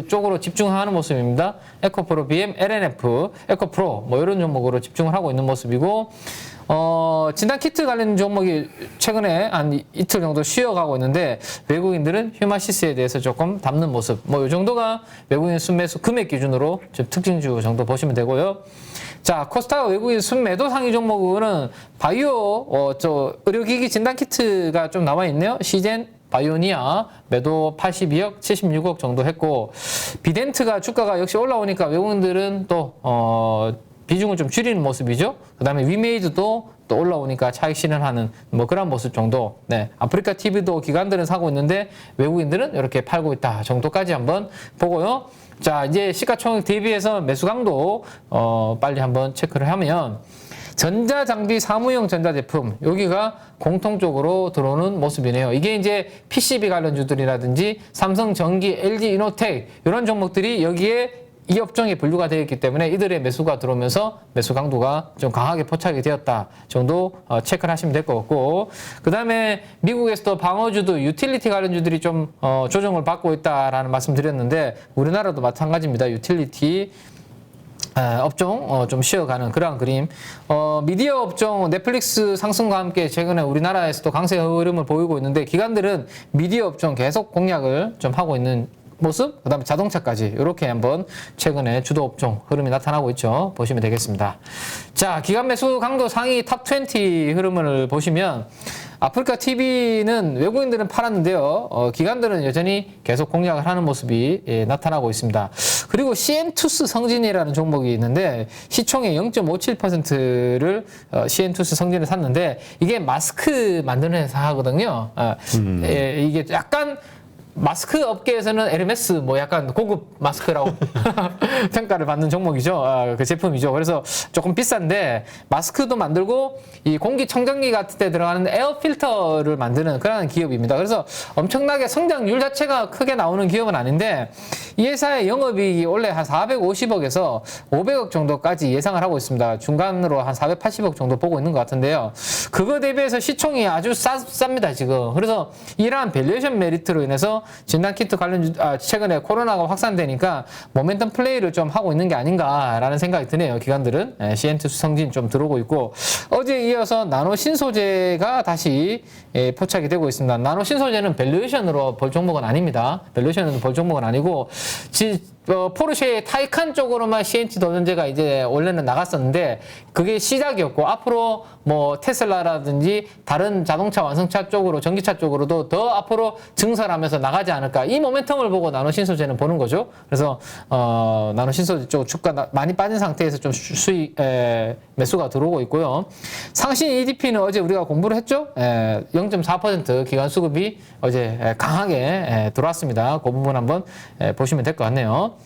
쪽으로 집중하는 모습입니다. 에코프로 BM, LNF, 에코프로 뭐 이런 종목으로 집중을 하고 있는 모습이고 진단키트 관련 종목이 최근에 한 이틀 정도 쉬어가고 있는데 외국인들은 휴마시스에 대해서 조금 담는 모습. 뭐 이 정도가 외국인 순매수 금액 기준으로 좀 특징주 정도 보시면 되고요. 자, 코스닥 외국인 순매도 상위 종목은 바이오, 의료기기 진단키트가 좀 나와 있네요. 시젠, 바이오니아 매도 82억, 76억 정도 했고 비덴트가 주가가 역시 올라오니까 외국인들은 또 비중을 좀 줄이는 모습이죠. 그 다음에 위메이드도 또 올라오니까 차익 실현하는 뭐 그런 모습 정도. 네. 아프리카 TV도 기관들은 사고 있는데 외국인들은 이렇게 팔고 있다 정도까지 한번 보고요. 자, 이제 시가총액 대비해서 매수 강도 빨리 한번 체크를 하면 전자장비 사무용 전자제품 여기가 공통적으로 들어오는 모습이네요. 이게 이제 PCB 관련주들이라든지 삼성전기, LG이노텍 이런 종목들이 여기에 이 업종에 분류가 되어 있기 때문에 이들의 매수가 들어오면서 매수 강도가 좀 강하게 포착이 되었다 정도 체크를 하시면 될 것 같고 그 다음에 미국에서도 방어주도 유틸리티 관련주들이 좀 조정을 받고 있다라는 말씀 드렸는데 우리나라도 마찬가지입니다. 유틸리티 업종 좀 쉬어가는 그러한 그림. 미디어 업종 넷플릭스 상승과 함께 최근에 우리나라에서도 강세 흐름을 보이고 있는데 기관들은 미디어 업종 계속 공략을 좀 하고 있는 모습, 그 다음에 자동차까지 이렇게 한번 최근에 주도 업종 흐름이 나타나고 있죠. 보시면 되겠습니다. 자, 기관 매수 강도 상위 탑20 흐름을 보시면 아프리카 TV는 외국인들은 팔았는데요. 기관들은 여전히 계속 공략을 하는 모습이 나타나고 있습니다. 그리고 시엔투스 성진이라는 종목이 있는데 시총의 0.57%를 시엔투스 성진을 샀는데 이게 마스크 만드는 회사거든요. 이게 약간 마스크 업계에서는 에르메스 뭐 약간 고급 마스크라고 평가를 받는 종목이죠. 그 제품이죠. 그래서 조금 비싼데 마스크도 만들고 이 공기청정기 같은 데 들어가는 에어 필터를 만드는 그런 기업입니다. 그래서 엄청나게 성장률 자체가 크게 나오는 기업은 아닌데 이 회사의 영업이익이 원래 한 450억에서 500억 정도까지 예상을 하고 있습니다. 중간으로 한 480억 정도 보고 있는 것 같은데요. 그거 대비해서 시총이 아주 쌉니다, 지금. 그래서 이러한 밸류에이션 메리트로 인해서 진단키트 관련 최근에 코로나가 확산되니까 모멘텀 플레이를 좀 하고 있는 게 아닌가라는 생각이 드네요. 기관들은 시엔투스 성진 좀 들어오고 있고 어제에 이어서 나노 신소재가 다시 포착이 되고 있습니다. 나노 신소재는 밸류에이션으로 볼 종목은 아닙니다. 밸류에이션으로 볼 종목은 아니고 포르쉐의 타이칸 쪽으로만 CNT 도전제가 이제 원래는 나갔었는데 그게 시작이었고 앞으로 뭐 테슬라라든지 다른 자동차 완성차 쪽으로 전기차 쪽으로도 더 앞으로 증설하면서 나가지 않을까 이 모멘텀을 보고 나노신소재는 보는 거죠. 그래서 나노신소재 쪽 주가 많이 빠진 상태에서 좀 매수가 들어오고 있고요. 상신 EDP는 어제 우리가 공부를 했죠. 0.4% 기관 수급이 어제 강하게 들어왔습니다. 그 부분 한번 보시면 될 것 같네요.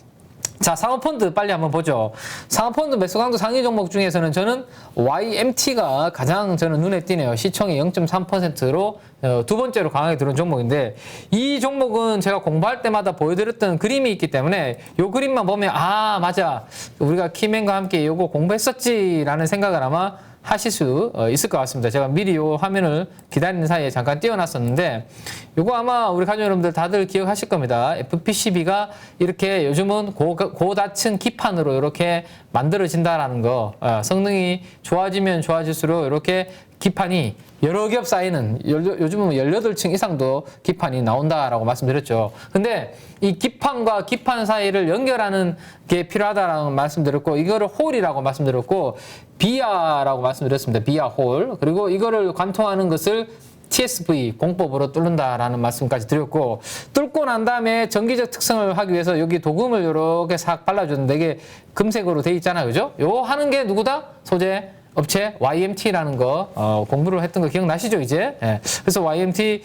자, 상업펀드 빨리 한번 보죠. 상업펀드 매수 강도 상위 종목 중에서는 저는 YMT가 가장 저는 눈에 띄네요. 시총이 0.3%로 두 번째로 강하게 들어온 종목인데 이 종목은 제가 공부할 때마다 보여드렸던 그림이 있기 때문에 이 그림만 보면 맞아. 우리가 키맨과 함께 이거 공부했었지라는 생각을 아마 하실 수 있을 것 같습니다. 제가 미리 이 화면을 기다리는 사이에 잠깐 띄워놨었는데 이거 아마 우리 가족 여러분들 다들 기억하실 겁니다. FPCB가 이렇게 요즘은 고다층 기판으로 이렇게 만들어진다라는 거 성능이 좋아지면 좋아질수록 이렇게 기판이 여러 겹 쌓이는 요즘은 18층 이상도 기판이 나온다라고 말씀드렸죠. 근데 이 기판과 기판 사이를 연결하는 게 필요하다라고 말씀드렸고 이거를 홀이라고 말씀드렸고 비아라고 말씀드렸습니다. 비아 홀. 그리고 이거를 관통하는 것을 TSV 공법으로 뚫는다라는 말씀까지 드렸고 뚫고 난 다음에 전기적 특성을 하기 위해서 여기 도금을 이렇게 싹 발라줬는데 이게 금색으로 돼 있잖아요. 그죠? 요 하는 게 누구다? 소재 업체 YMT라는 거 공부를 했던 거 기억나시죠 이제? 그래서 YMT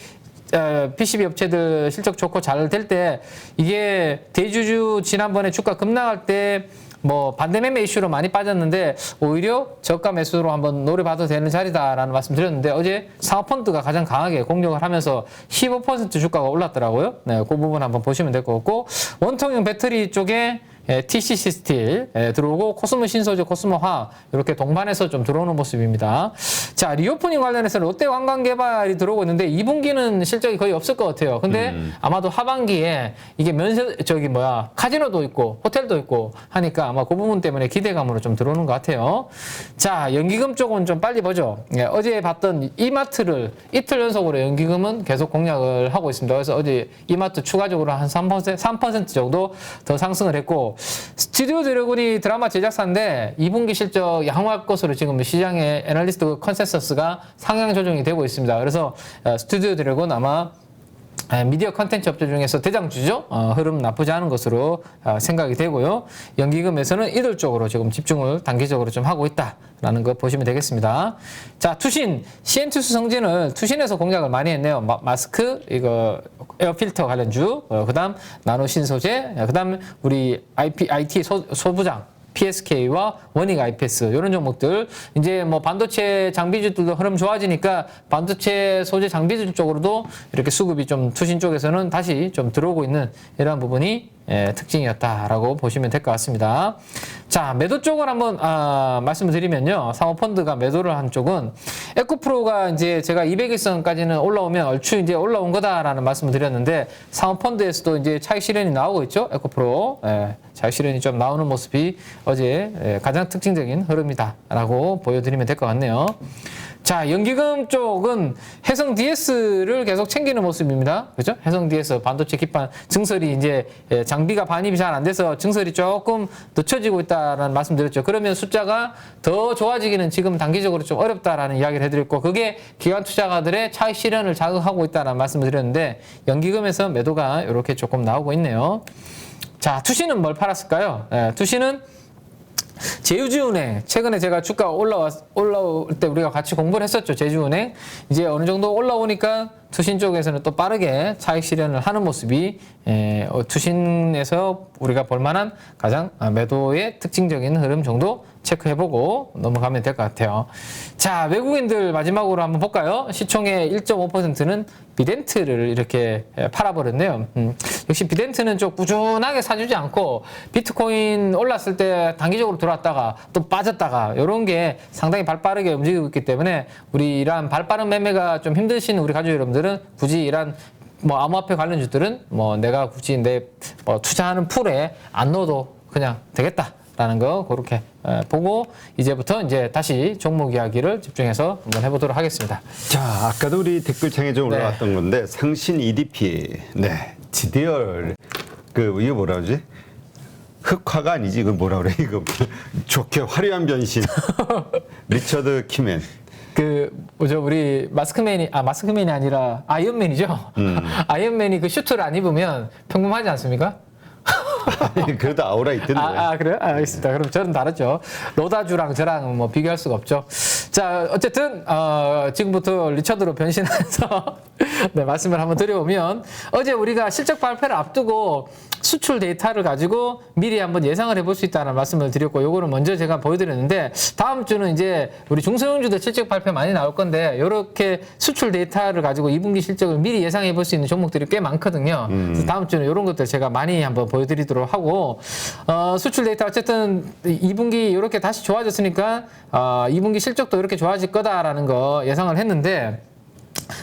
PCB 업체들 실적 좋고 잘 될 때 이게 대주주 지난번에 주가 급락할 때 뭐 반대 매매 이슈로 많이 빠졌는데 오히려 저가 매수로 한번 노려봐도 되는 자리다라는 말씀 드렸는데 어제 사모펀드가 가장 강하게 공격을 하면서 15% 주가가 올랐더라고요. 네, 그 부분 한번 보시면 될 것 같고 원통형 배터리 쪽에 TCC 스틸 들어오고 코스모 신소재, 코스모 화학 이렇게 동반해서 좀 들어오는 모습입니다. 자, 리오프닝 관련해서 롯데관광개발이 들어오고 있는데 2분기는 실적이 거의 없을 것 같아요. 근데 아마도 하반기에 이게 카지노도 있고 호텔도 있고 하니까 아마 그 부분 때문에 기대감으로 좀 들어오는 것 같아요. 자, 연기금 쪽은 좀 빨리 보죠. 어제 봤던 이마트를 이틀 연속으로 연기금은 계속 공략을 하고 있습니다. 그래서 어제 이마트 추가적으로 한 3% 정도 더 상승을 했고 스튜디오 드래곤이 드라마 제작사인데 2분기 실적 양호할 것으로 지금 시장의 애널리스트 컨센서스가 상향 조정이 되고 있습니다. 그래서 스튜디오 드래곤 아마 미디어 컨텐츠 업체 중에서 대장주죠. 흐름 나쁘지 않은 것으로 생각이 되고요. 연기금에서는 이들 쪽으로 지금 집중을 단기적으로 좀 하고 있다라는 거 보시면 되겠습니다. 자, 투신, CN투스 성진을 투신에서 공략을 많이 했네요. 마스크, 이거 에어필터 관련주, 그다음 나노 신소재, 그다음 우리 IT 소부장. PSK와 원익 IPS 이런 종목들 이제 뭐 반도체 장비주들도 흐름 좋아지니까 반도체 소재 장비주 쪽으로도 이렇게 수급이 좀 투신 쪽에서는 다시 좀 들어오고 있는 이러한 부분이 특징이었다라고 보시면 될 것 같습니다. 자, 매도 쪽을 한번 말씀을 드리면요. 사모펀드가 매도를 한 쪽은 에코프로가 이제 제가 200일선까지는 올라오면 얼추 이제 올라온 거다라는 말씀을 드렸는데 사모펀드에서도 이제 차익 실현이 나오고 있죠. 에코프로 차익 실현이 좀 나오는 모습이 어제 가장 특징적인 흐름이다라고 보여드리면 될 것 같네요. 자, 연기금 쪽은 해성 DS를 계속 챙기는 모습입니다. 그죠? 해성 DS 반도체 기판 증설이 이제 장비가 반입이 잘 안 돼서 증설이 조금 늦춰지고 있다는 말씀 드렸죠. 그러면 숫자가 더 좋아지기는 지금 단기적으로 좀 어렵다라는 이야기를 해드렸고 그게 기관 투자가들의 차익 실현을 자극하고 있다는 말씀을 드렸는데 연기금에서 매도가 이렇게 조금 나오고 있네요. 자, 투신은 뭘 팔았을까요? 투신은 제주은행 최근에 제가 주가 올라올 때 우리가 같이 공부를 했었죠. 제주은행 이제 어느 정도 올라오니까 투신 쪽에서는 또 빠르게 차익 실현을 하는 모습이 투신에서 우리가 볼만한 가장 매도의 특징적인 흐름 정도 체크해보고 넘어가면 될 것 같아요. 자, 외국인들 마지막으로 한번 볼까요? 시총의 1.5%는 비덴트를 이렇게 팔아버렸네요. 역시 비덴트는 좀 꾸준하게 사주지 않고 비트코인 올랐을 때 단기적으로 들어왔다가 또 빠졌다가 이런 게 상당히 발빠르게 움직이고 있기 때문에 우리 이러한 발빠른 매매가 좀 힘드신 우리 가족 여러분들은 굳이 이러한 뭐 암호화폐 관련주들은 뭐 내가 굳이 내 투자하는 풀에 안 넣어도 그냥 되겠다라는 거 그렇게 보고 이제부터 이제 다시 종목 이야기를 집중해서 한번 해보도록 하겠습니다. 자, 아까도 우리 댓글창에 좀 올라왔던 건데 상신 EDP, 지디얼 이거 뭐라 그러지? 흑화가 아니지 이거 뭐라 그래 이거 좋게 화려한 변신 리처드 키맨. 우리 마스크맨이 아니라 아이언맨이죠. 아이언맨이 그 슈트를 안 입으면 평범하지 않습니까? 그래도 아우라 있던데. 그래요? 알겠습니다. 그럼 저는 다르죠. 로다주랑 저랑 뭐 비교할 수가 없죠. 자, 어쨌든 지금부터 리처드로 변신해서 말씀을 한번 드려보면 어제 우리가 실적 발표를 앞두고 수출 데이터를 가지고 미리 한번 예상을 해볼 수 있다는 말씀을 드렸고 요거는 먼저 제가 보여드렸는데 다음 주는 이제 우리 중소형주도 실적 발표 많이 나올 건데 이렇게 수출 데이터를 가지고 2분기 실적을 미리 예상해 볼 수 있는 종목들이 꽤 많거든요. 그래서 다음 주는 이런 것들 제가 많이 한번 보여드리도록 하고 수출 데이터 어쨌든 2분기 이렇게 다시 좋아졌으니까 2분기 실적도 이렇게 좋아질 거다라는 거 예상을 했는데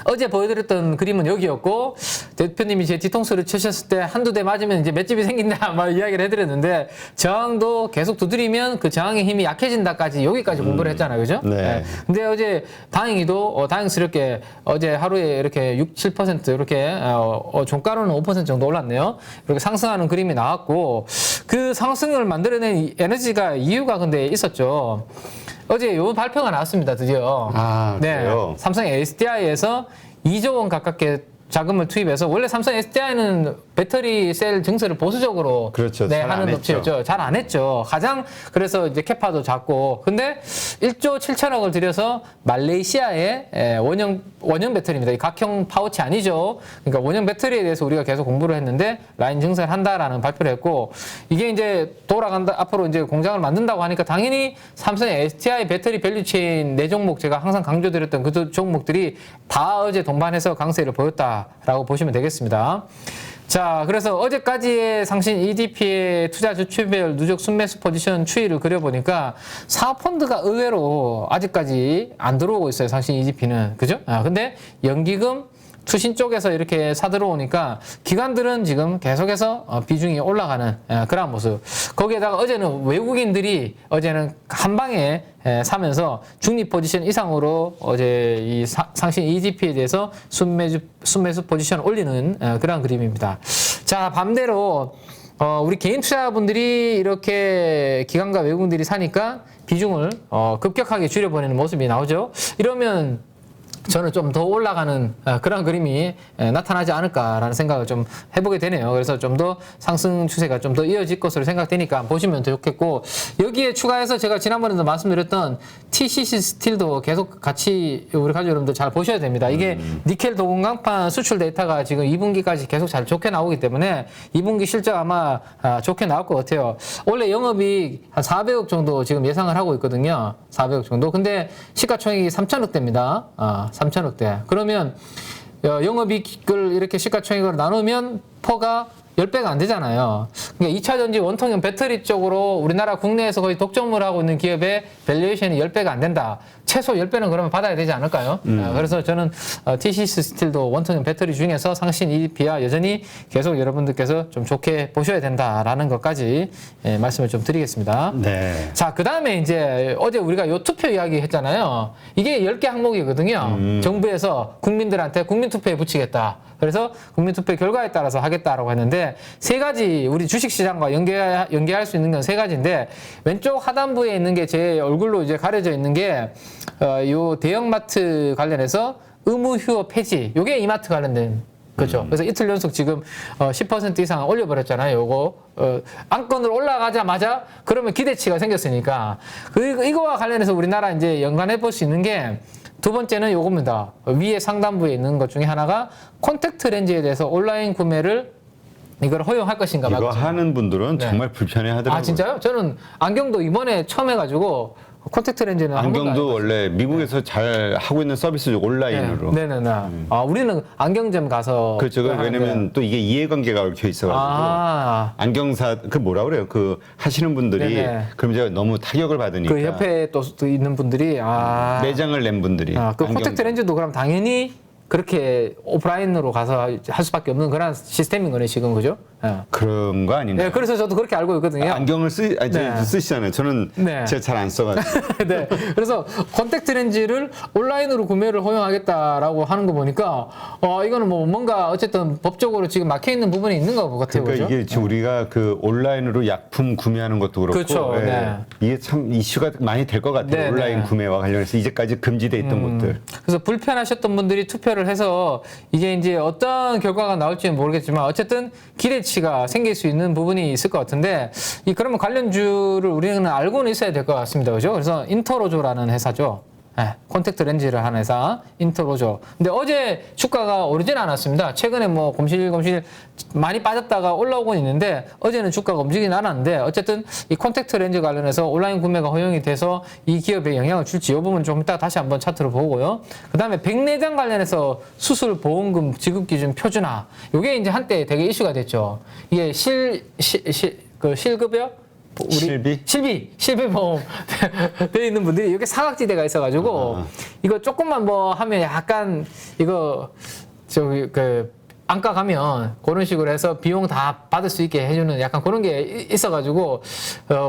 어제 보여드렸던 그림은 여기였고 대표님이 제 뒤통수를 치셨을 때 한두 대 맞으면 이제 맷집이 생긴다 막 이야기를 해드렸는데 저항도 계속 두드리면 그 저항의 힘이 약해진다까지 여기까지 공부를 했잖아요. 그죠? 네. 근데 어제 다행히도 다행스럽게 어제 하루에 이렇게 6, 7% 이렇게 종가로는 5% 정도 올랐네요. 이렇게 상승하는 그림이 나왔고 그 상승을 만들어낸 에너지가 이유가 근데 있었죠. 어제 요 발표가 나왔습니다. 드디어. 그래요? 삼성 SDI에서 2조 원 가깝게 자금을 투입해서 원래 삼성 SDI는 배터리 셀 증설을 보수적으로 그렇죠. 네, 잘안 하는 했죠. 업체였죠. 잘 안 했죠. 가장 그래서 이제 캐파도 작고 근데 1조 7천억을 들여서 말레이시아의 원형 배터리입니다. 이 각형 파우치 아니죠. 그러니까 원형 배터리에 대해서 우리가 계속 공부를 했는데 라인 증설한다라는 발표를 했고 이게 이제 돌아간다 앞으로 이제 공장을 만든다고 하니까 당연히 삼성의 SDI 배터리 밸류체인 네 종목 제가 항상 강조드렸던 그 종목들이 다 어제 동반해서 강세를 보였다라고 보시면 되겠습니다. 자, 그래서 어제까지의 상신 EDP의 투자 주체별 누적 순매수 포지션 추이를 그려보니까 사업펀드가 의외로 아직까지 안 들어오고 있어요. 상신 EDP는. 그죠? 근데 연기금, 투신 쪽에서 이렇게 사들어오니까 기관들은 지금 계속해서 비중이 올라가는 그런 모습. 거기에다가 어제는 외국인들이 어제는 한 방에 사면서 중립 포지션 이상으로 어제 이 상신 EGP에 대해서 순매수 포지션을 올리는 그런 그림입니다. 자, 반대로 우리 개인 투자분들이 이렇게 기관과 외국인들이 사니까 비중을 급격하게 줄여버리는 모습이 나오죠. 이러면 저는 좀 더 올라가는 그런 그림이 나타나지 않을까라는 생각을 좀 해보게 되네요. 그래서 좀 더 상승 추세가 좀 더 이어질 것으로 생각되니까 보시면 좋겠고 여기에 추가해서 제가 지난번에도 말씀드렸던 TCC 스틸도 계속 같이 우리 가족 여러분들 잘 보셔야 됩니다. 이게 니켈 도금 강판 수출 데이터가 지금 2분기까지 계속 잘 좋게 나오기 때문에 2분기 실적 아마 좋게 나올 것 같아요. 원래 영업이익 한 400억 정도 지금 예상을 하고 있거든요. 400억 정도. 근데 시가총액이 3천억대입니다. 3천억대. 그러면 영업이익을 이렇게 시가총액으로 나누면 퍼가 10배가 안 되잖아요. 그러니까 2차 전지 원통형 배터리 쪽으로 우리나라 국내에서 거의 독점을 하고 있는 기업의 밸류에이션이 10배가 안 된다. 최소 10배는 그러면 받아야 되지 않을까요? 그래서 저는 TCC 스틸도 원통형 배터리 중에서 상신 EDP와 여전히 계속 여러분들께서 좀 좋게 보셔야 된다라는 것까지 말씀을 좀 드리겠습니다. 네. 자, 그 다음에 이제 어제 우리가 요 투표 이야기 했잖아요. 이게 10개 항목이거든요. 정부에서 국민들한테 국민투표에 붙이겠다. 그래서 국민투표 결과에 따라서 하겠다라고 했는데 세 가지 우리 주식시장과 연계할 수 있는 건 세 가지인데 왼쪽 하단부에 있는 게 제 얼굴로 이제 가려져 있는 게 요 대형마트 관련해서 의무 휴업 폐지. 요게 이마트 관련된 그렇죠. 그래서 이틀 연속 지금 10% 이상 올려버렸잖아요. 요거 안건으로 올라가자마자 그러면 기대치가 생겼으니까 이거와 관련해서 우리나라 이제 연관해 볼 수 있는 게 두 번째는 요겁니다. 위에 상단부에 있는 것 중에 하나가 콘택트 렌즈에 대해서 온라인 구매를 이걸 허용할 것인가 이거 말것인가. 하는 분들은 네. 정말 불편해 하더라고요. 아, 진짜요? 저는 안경도 이번에 처음 해가지고 콘택트 렌즈는 한 번도 안 안경도 해봤어요. 원래 미국에서 잘 하고 있는 서비스 온라인으로. 네네네. 아, 우리는 안경점 가서. 그렇죠. 그걸 하는데. 왜냐면 또 이게 이해관계가 얽혀 있어가지고. 아. 안경사, 그 뭐라 그래요? 그 하시는 분들이. 네네. 그럼 이제 너무 타격을 받으니까. 그 옆에 또 있는 분들이 매장을 낸 분들이. 그 안경- 콘택트 렌즈도 그럼 당연히 그렇게 오프라인으로 가서 할 수밖에 없는 그런 시스템인 거네 지금 그죠? 그런 거 아닌가요? 네, 그래서 저도 그렇게 알고 있거든요. 안경을 네. 쓰시잖아요. 저는 네. 제가 잘 안 써가지고. 네, 그래서 콘택트 렌즈를 온라인으로 구매를 허용하겠다라고 하는 거 보니까 이거는 뭐 뭔가 어쨌든 법적으로 지금 막혀 있는 부분이 있는 것 같아요. 그러니까 그죠? 이게 지금 우리가 그 온라인으로 약품 구매하는 것도 그렇고. 그렇죠. 예. 네. 이게 참 이슈가 많이 될 것 같아요. 네, 온라인 네. 구매와 관련해서 이제까지 금지돼 있던 것들. 그래서 불편하셨던 분들이 투표를 해서 이게 이제 어떤 결과가 나올지는 모르겠지만 어쨌든 기대치가 생길 수 있는 부분이 있을 것 같은데 그러면 관련주를 우리는 알고는 있어야 될 것 같습니다. 그죠? 그래서 인터로조라는 회사죠. 네, 콘택트 렌즈를 하는 회사 인터로조. 근데 어제 주가가 오르진 않았습니다. 최근에 뭐 곰실곰실 많이 빠졌다가 올라오고 있는데 어제는 주가가 움직이진 않았는데 어쨌든 이 콘택트 렌즈 관련해서 온라인 구매가 허용이 돼서 이 기업에 영향을 줄지 이 부분 좀 이따 다시 한번 차트로 보고요. 그다음에 백내장 관련해서 수술 보험금 지급 기준 표준화. 이게 이제 한때 되게 이슈가 됐죠. 이게 실급여 실비보험 돼 있는 분들이 이렇게 사각지대가 있어가지고 이거 조금만 뭐 하면 약간 이거 저기 그 안과 가면 그런 식으로 해서 비용 다 받을 수 있게 해주는 약간 그런 게 있어가지고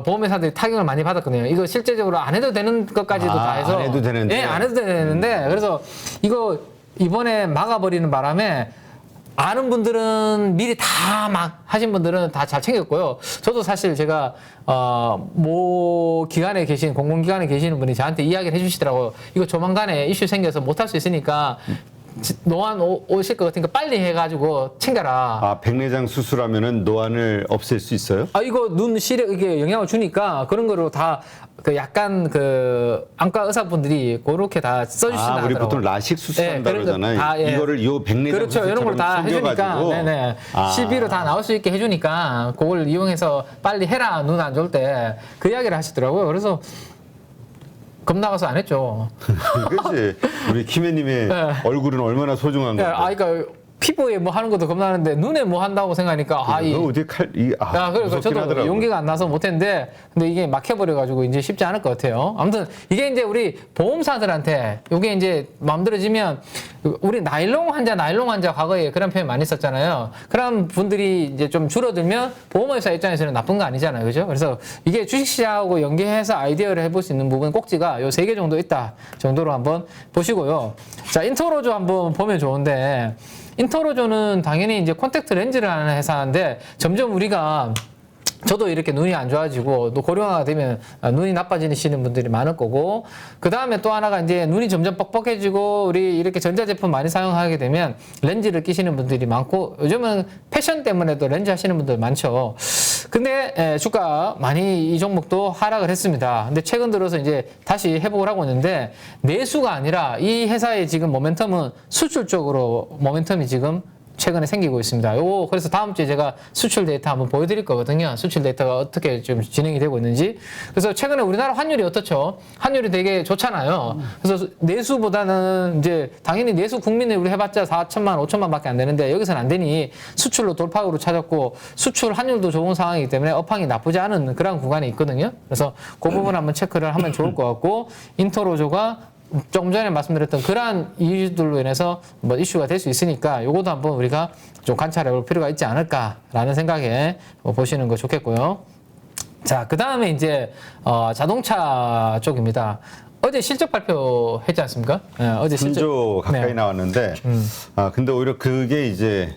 보험회사들이 타격을 많이 받았거든요. 이거 실제적으로 안 해도 되는 것까지도 다 해서 안 해도 되는데. 네, 안 해도 되는데 그래서 이거 이번에 막아버리는 바람에 아는 분들은 미리 다 막 하신 분들은 다 잘 챙겼고요. 저도 사실 제가 모 기관에 계신 공공기관에 계시는 분이 저한테 이야기를 해주시더라고요. 이거 조만간에 이슈 생겨서 못할 수 있으니까 노안 오실 것 같으니까 빨리 해가지고 챙겨라. 아, 백내장 수술하면은 노안을 없앨 수 있어요? 아, 이거 눈 시력 이게 영향을 주니까 그런 거로 다 그 약간 그 안과 의사분들이 그렇게 다 써주시나 아, 우리 하더라고요. 보통 라식 수술한다 그런 거 그러잖아요. 다, 예. 이거를 요 백내장 그렇죠. 이런 걸 다 해주니까, 네네. 아. 실비로 다 나올 수 있게 해주니까 그걸 이용해서 빨리 해라 눈 안 좋을 때 그 이야기를 하시더라고요. 그래서 겁나가서 안 했죠. 그렇지. 우리 키메님의 네. 얼굴은 얼마나 소중한 네, 건데. 아, 그러니까 피부에 뭐 하는 것도 겁나는데 눈에 뭐 한다고 생각하니까 너 어디 야, 그래서 무섭긴 저도 하더라고. 용기가 안 나서 못했는데, 근데 이게 막혀버려가지고 이제 쉽지 않을 것 같아요. 아무튼 이게 이제 우리 보험사들한테 이게 이제 마음들어지면 우리 나일론 환자 과거에 그런 표현 많이 썼잖아요. 그런 분들이 이제 좀 줄어들면 보험회사 입장에서는 나쁜 거 아니잖아요, 그죠? 그래서 이게 주식시장하고 연계해서 아이디어를 해볼 수 있는 부분 꼭지가 요 3개 정도 있다 정도로 한번 보시고요. 자, 인터로조 한번 보면 좋은데. 인터로조는 당연히 이제 콘택트 렌즈를 하는 회사인데 점점 우리가 저도 이렇게 눈이 안 좋아지고 또 고령화가 되면 눈이 나빠지시는 분들이 많을 거고 그 다음에 또 하나가 이제 눈이 점점 뻑뻑해지고 우리 이렇게 전자제품 많이 사용하게 되면 렌즈를 끼시는 분들이 많고 요즘은 패션 때문에도 렌즈 하시는 분들 많죠. 근데 주가 많이 이 종목도 하락을 했습니다. 근데 최근 들어서 이제 다시 회복을 하고 있는데 내수가 아니라 이 회사의 지금 모멘텀은 수출 쪽으로 모멘텀이 지금 최근에 생기고 있습니다. 요거 그래서 다음 주에 제가 수출 데이터 한번 보여드릴 거거든요. 수출 데이터가 어떻게 좀 진행이 되고 있는지. 그래서 최근에 우리나라 환율이 어떻죠? 환율이 되게 좋잖아요. 그래서 내수보다는 이제 당연히 내수 국민을 우리 해봤자 4천만, 5천만밖에 안 되는데 여기서는 안 되니 수출로 돌파구로 찾았고 수출 환율도 좋은 상황이기 때문에 업황이 나쁘지 않은 그런 구간이 있거든요. 그래서 그 부분 한번 체크를 하면 좋을 것 같고 인터로조가 조금 전에 말씀드렸던 그러한 이유들로 인해서 뭐 이슈가 될 수 있으니까 요것도 한번 우리가 좀 관찰해 볼 필요가 있지 않을까라는 생각에 보시는 거 좋겠고요. 자, 그 다음에 이제 자동차 쪽입니다. 어제 실적 발표했지 않습니까? 네, 어제 실적 3조 가까이 네. 나왔는데 근데 오히려 그게 이제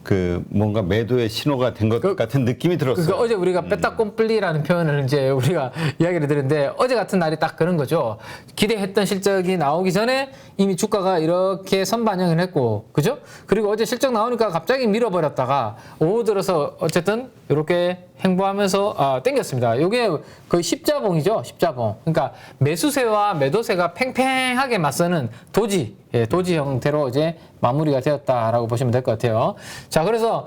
그 뭔가 매도의 신호가 된 것 같은 느낌이 들었어요. 그러니까 어제 우리가 빼딱꼼플리라는 표현을 이제 우리가 이야기를 드렸는데 어제 같은 날이 딱 그런 거죠. 기대했던 실적이 나오기 전에 이미 주가가 이렇게 선반영을 했고, 그죠? 그리고 어제 실적 나오니까 갑자기 밀어버렸다가 오후 들어서 어쨌든 이렇게 행보하면서 땡겼습니다. 이게 거의 십자봉이죠, 십자봉. 그러니까 매수세와 매도세가 팽팽하게 맞서는 도지, 도지 형태로 이제 마무리가 되었다라고 보시면 될 것 같아요. 자, 그래서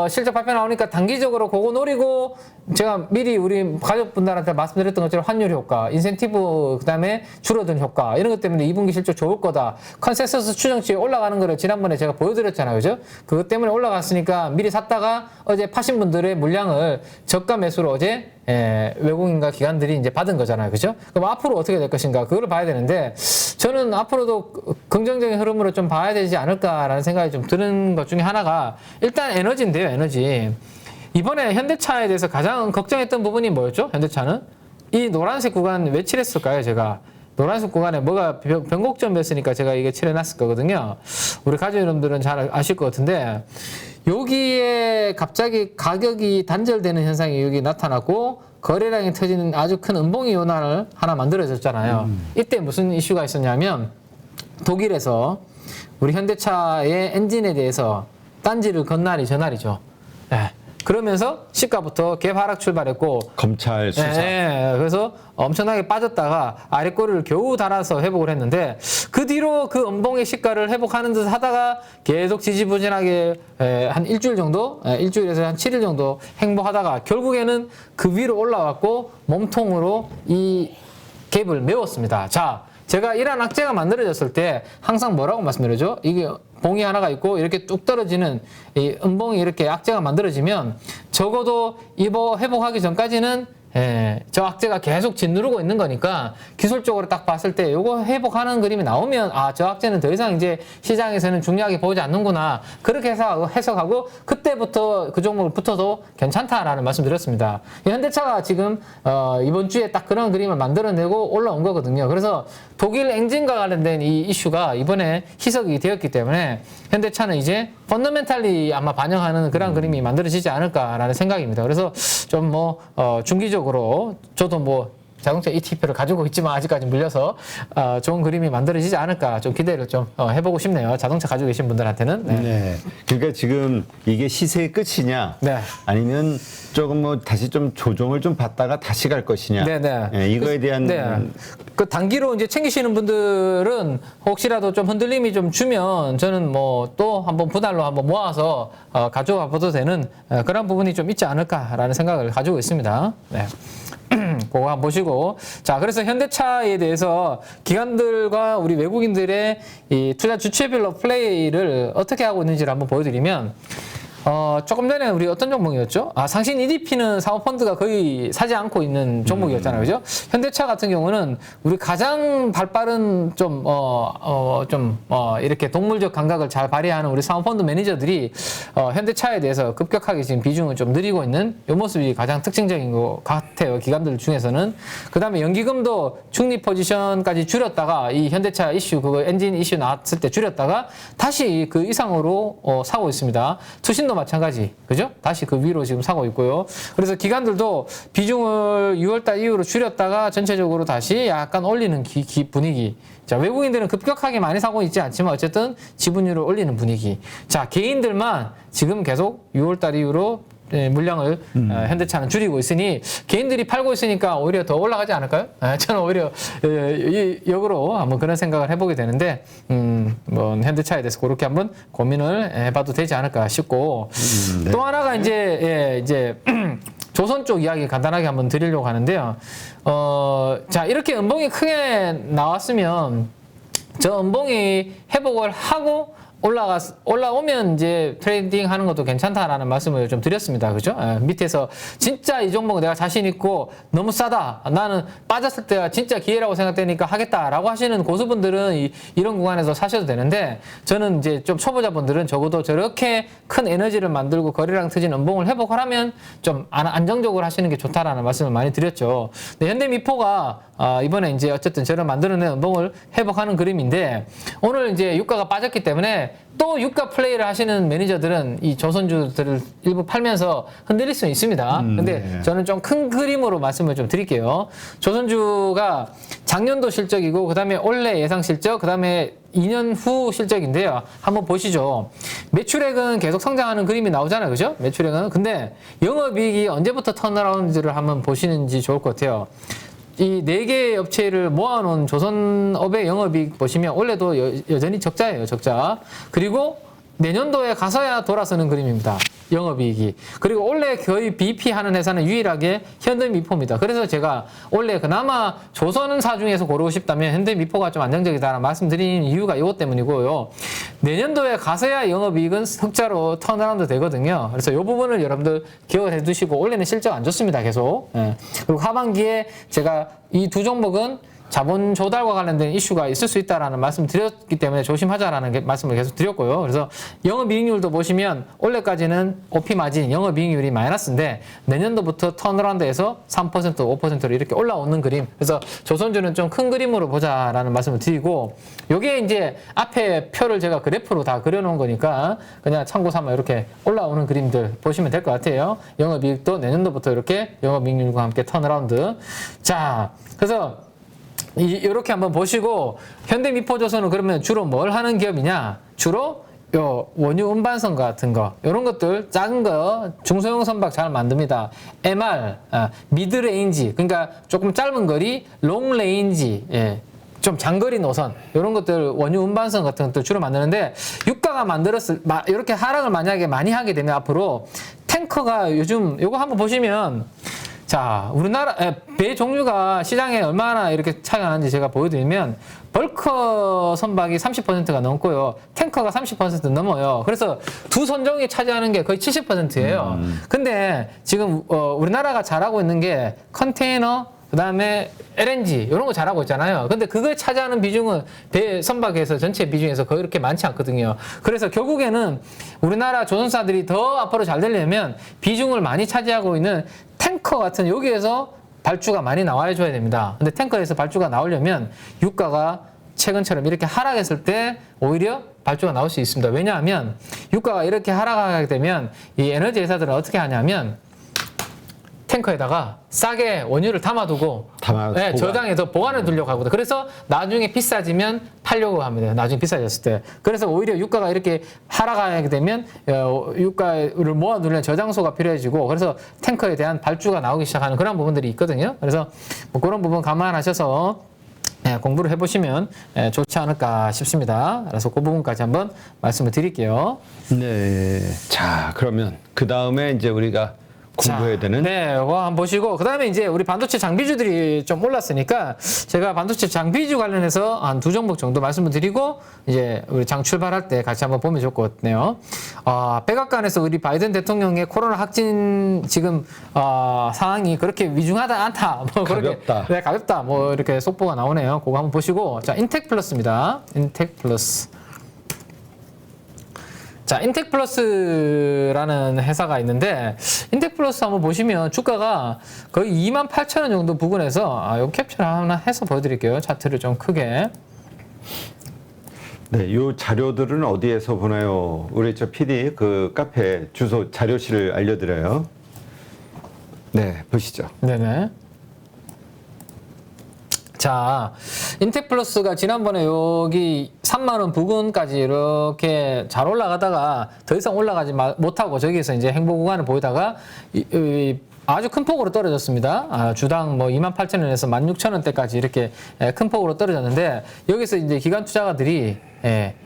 실적 발표 나오니까 단기적으로 그거 노리고 제가 미리 우리 가족분들한테 말씀드렸던 것처럼 환율 효과, 인센티브 그다음에 줄어든 효과 이런 것 때문에 2분기 실적 좋을 거다. 컨센서스 추정치에 올라가는 거를 지난번에 제가 보여드렸잖아요, 그죠? 그것 때문에 올라갔으니까 미리 샀다가 어제 파신 분들의 물량을 저가 매수로 어제 외국인과 기관들이 이제 받은 거잖아요, 그죠? 그럼 앞으로 어떻게 될 것인가 그걸 봐야 되는데 저는 앞으로도 긍정적인 흐름으로 좀 봐야 되지 않을까라는 생각이 좀 드는 것 중에 하나가 일단 에너지인데요, 에너지. 이번에 현대차에 대해서 가장 걱정했던 부분이 뭐였죠? 현대차는 이 노란색 구간 왜 칠했을까요? 제가 노란색 구간에 뭐가 변곡점이었으니까 제가 이게 칠해놨을 거거든요. 우리 가족 여러분들은 잘 아실 것 같은데 여기에 갑자기 가격이 단절되는 현상이 여기 나타났고 거래량이 터지는 아주 큰 음봉이 요난을 하나 만들어졌잖아요. 이때 무슨 이슈가 있었냐면 독일에서 우리 현대차의 엔진에 대해서 딴지를 건 날이 전날이죠. 네. 그러면서 시가부터 개하락 출발했고 검찰 수사. 그래서 엄청나게 빠졌다가 아랫꼬리를 겨우 달아서 회복을 했는데 그 뒤로 그 음봉의 시가를 회복하는 듯 하다가 계속 지지부진하게 한 일주일 정도, 일주일에서 한 7일 정도 행보하다가 결국에는 그 위로 올라왔고 몸통으로 이 갭을 메웠습니다. 자, 제가 이러한 악재가 만들어졌을 때 항상 뭐라고 말씀드리죠? 이게 봉이 하나가 있고 이렇게 뚝 떨어지는 이 음봉이 이렇게 악재가 만들어지면 적어도 이거 회복하기 전까지는 저 악재가 계속 짓누르고 있는 거니까 기술적으로 딱 봤을 때 이거 회복하는 그림이 나오면 저 악재는 더 이상 이제 시장에서는 중요하게 보지 않는구나 그렇게 해석하고 그때부터 그 종목을 붙어도 괜찮다라는 말씀 드렸습니다. 현대차가 지금 이번 주에 딱 그런 그림을 만들어내고 올라온 거거든요. 그래서 독일 엔진과 관련된 이 이슈가 이번에 희석이 되었기 때문에 현대차는 이제 펀더멘탈리 아마 반영하는 그런 그림이 만들어지지 않을까라는 생각입니다. 그래서 좀 뭐 중기적으로 저도 뭐 자동차 ETF를 가지고 있지만 아직까지 물려서 좋은 그림이 만들어지지 않을까 좀 기대를 좀 해보고 싶네요. 자동차 가지고 계신 분들한테는. 네. 네. 그러니까 지금 이게 시세의 끝이냐, 네. 아니면 조금 뭐 다시 좀 조정을 좀 받다가 다시 갈 것이냐, 네네. 예, 이거에 대한 네. 그 단기로 이제 챙기시는 분들은 혹시라도 좀 흔들림이 좀 주면 저는 뭐 또 한번 분할로 한번 모아서 가져와 봐도 되는 그런 부분이 좀 있지 않을까라는 생각을 가지고 있습니다. 네. 그거 한번 보시고. 자, 그래서 현대차에 대해서 기관들과 우리 외국인들의 이 투자 주체별로 플레이를 어떻게 하고 있는지를 한번 보여드리면, 조금 전에 우리 어떤 종목이었죠? 상신 EDP는 사모펀드가 거의 사지 않고 있는 종목이었잖아요. 그죠? 현대차 같은 경우는 우리 가장 발빠른 이렇게 동물적 감각을 잘 발휘하는 우리 사모펀드 매니저들이, 현대차에 대해서 급격하게 지금 비중을 좀 늘리고 있는 이 모습이 가장 특징적인 것 같아요. 기관들 중에서는. 그 다음에 연기금도 중립 포지션까지 줄였다가 이 현대차 이슈, 그거 엔진 이슈 나왔을 때 줄였다가 다시 그 이상으로 사고 있습니다. 투신도 마찬가지, 그죠? 다시 그 위로 지금 사고 있고요. 그래서 기관들도 비중을 6월달 이후로 줄였다가 전체적으로 다시 약간 올리는 분위기. 자, 외국인들은 급격하게 많이 사고 있지 않지만 어쨌든 지분율을 올리는 분위기. 자, 개인들만 지금 계속 6월달 이후로 물량을 현대차는 줄이고 있으니 개인들이 팔고 있으니까 오히려 더 올라가지 않을까요? 저는 오히려 역으로 한번 그런 생각을 해보게 되는데 뭐 현대차에 대해서 그렇게 한번 고민을 해봐도 되지 않을까 싶고 네. 또 하나가 이제 조선 쪽 이야기 간단하게 한번 드리려고 하는데요. 자, 이렇게 음봉이 크게 나왔으면 저 음봉이 회복을 하고 올라오면 이제 트레이딩 하는 것도 괜찮다라는 말씀을 좀 드렸습니다. 그죠? 밑에서 진짜 이 종목 내가 자신 있고 너무 싸다. 나는 빠졌을 때가 진짜 기회라고 생각되니까 하겠다라고 하시는 고수분들은 이런 구간에서 사셔도 되는데 저는 이제 좀 초보자분들은 적어도 저렇게 큰 에너지를 만들고 거래량 터진 음봉을 회복을 하면 좀 안정적으로 하시는 게 좋다라는 말씀을 많이 드렸죠. 근데 현대미포가 이번에 이제 어쨌든 저를 만들어낸 음봉을 회복하는 그림인데 오늘 이제 유가가 빠졌기 때문에 또 유가 플레이를 하시는 매니저들은 이 조선주들을 일부 팔면서 흔들릴 수는 있습니다. 근데 네. 저는 좀 큰 그림으로 말씀을 좀 드릴게요. 조선주가 작년도 실적이고 그다음에 올해 예상 실적, 그다음에 2년 후 실적인데요. 한번 보시죠. 매출액은 계속 성장하는 그림이 나오잖아요. 그죠? 매출액은. 근데 영업이익이 언제부터 턴어라운드를 한번 보시는지 좋을 것 같아요. 이 4개의 업체를 모아놓은 조선업의 영업이익 보시면 올해도 여전히 적자예요, 적자. 그리고 내년도에 가서야 돌아서는 그림입니다, 영업이익이. 그리고 올해 거의 BP 하는 회사는 유일하게 현대미포입니다. 그래서 제가 올해 그나마 조선사 중에서 고르고 싶다면 현대미포가 좀 안정적이다라는 말씀드리는 이유가 이것 때문이고요. 내년도에 가서야 영업이익은 흑자로 턴어라운드 되거든요. 그래서 이 부분을 여러분들 기억을 해두시고 올해는 실적 안 좋습니다, 계속. 그리고 하반기에 제가 이 두 종목은 자본 조달과 관련된 이슈가 있을 수 있다라는 말씀 드렸기 때문에 조심하자라는 말씀을 계속 드렸고요. 그래서 영업이익률도 보시면 올해까지는 OP 마진, 영업이익률이 마이너스인데 내년도부터 턴어라운드에서 3%, 5%로 이렇게 올라오는 그림. 그래서 조선주는 좀 큰 그림으로 보자라는 말씀을 드리고 요게 이제 앞에 표를 제가 그래프로 다 그려놓은 거니까 그냥 참고 삼아 이렇게 올라오는 그림들 보시면 될 것 같아요. 영업이익도 내년도부터 이렇게 영업이익률과 함께 턴어라운드. 자, 그래서 이렇게 한번 보시고 현대미포조선은 그러면 주로 뭘 하는 기업이냐? 주로 요 원유 운반선 같은 거 이런 것들 작은 거 중소형 선박 잘 만듭니다. MR, 미드레인지, 그러니까 조금 짧은 거리, 롱레인지, 좀 장거리 노선 이런 것들 원유 운반선 같은 것들 주로 만드는데 유가가 이렇게 하락을 만약에 많이 하게 되면 앞으로 탱커가 요즘 요거 한번 보시면 자, 우리나라 배 종류가 시장에 얼마나 이렇게 차이가 나는지 제가 보여드리면 벌커 선박이 30%가 넘고요. 탱커가 30% 넘어요. 그래서 두 선종이 차지하는 게 거의 70%예요. 근데 지금 우리나라가 잘하고 있는 게 컨테이너, 그다음에 LNG 이런 거 잘하고 있잖아요. 근데 그걸 차지하는 비중은 배 선박에서 전체 비중에서 거의 그렇게 많지 않거든요. 그래서 결국에는 우리나라 조선사들이 더 앞으로 잘 되려면 비중을 많이 차지하고 있는 탱커 같은 여기에서 발주가 많이 나와줘야 됩니다. 근데 탱커에서 발주가 나오려면 유가가 최근처럼 이렇게 하락했을 때 오히려 발주가 나올 수 있습니다. 왜냐하면 유가가 이렇게 하락하게 되면 이 에너지 회사들은 어떻게 하냐면 탱커에다가 싸게 원유를 담아두고 보관. 저장해서 보관해 두려고 하거든요. 그래서 나중에 비싸지면 팔려고 합니다. 나중에 비싸졌을 때. 그래서 오히려 유가가 이렇게 하락하게 되면 유가를 모아두려면 저장소가 필요해지고 그래서 탱커에 대한 발주가 나오기 시작하는 그런 부분들이 있거든요. 그래서 뭐 그런 부분 감안하셔서 공부를 해보시면 좋지 않을까 싶습니다. 그래서 그 부분까지 한번 말씀을 드릴게요. 네. 자, 그러면 그 다음에 이제 우리가 공부해야 되는. 네, 그거 한번 보시고 그다음에 이제 우리 반도체 장비주들이 좀 올랐으니까 제가 반도체 장비주 관련해서 한 2종목 정도 말씀을 드리고 이제 우리 장 출발할 때 같이 한번 보면 좋을 것 같네요. 백악관에서 우리 바이든 대통령의 코로나 확진 지금 상황이 그렇게 위중하다 않다. 뭐 그렇게 가볍다. 네, 가볍다. 뭐 이렇게 속보가 나오네요. 그거 한번 보시고 자, 인텍플러스입니다. 인텍플러스. 자, 인텍플러스라는 회사가 있는데 인텍플러스 한번 보시면 주가가 거의 28,000원 정도 부근에서 요 캡처를 하나 해서 보여드릴게요. 차트를 좀 크게. 네, 요 자료들은 어디에서 보나요? 우리 저 PD 그 카페 주소 자료실을 알려드려요. 네, 보시죠. 네네. 자, 인텍플러스가 지난번에 여기 3만원 부근까지 이렇게 잘 올라가다가 더 이상 올라가지 못하고 저기에서 이제 행보 구간을 보이다가 아주 큰 폭으로 떨어졌습니다. 주당 뭐 28,000원에서 16,000원대까지 이렇게 큰 폭으로 떨어졌는데 여기서 이제 기관 투자가들이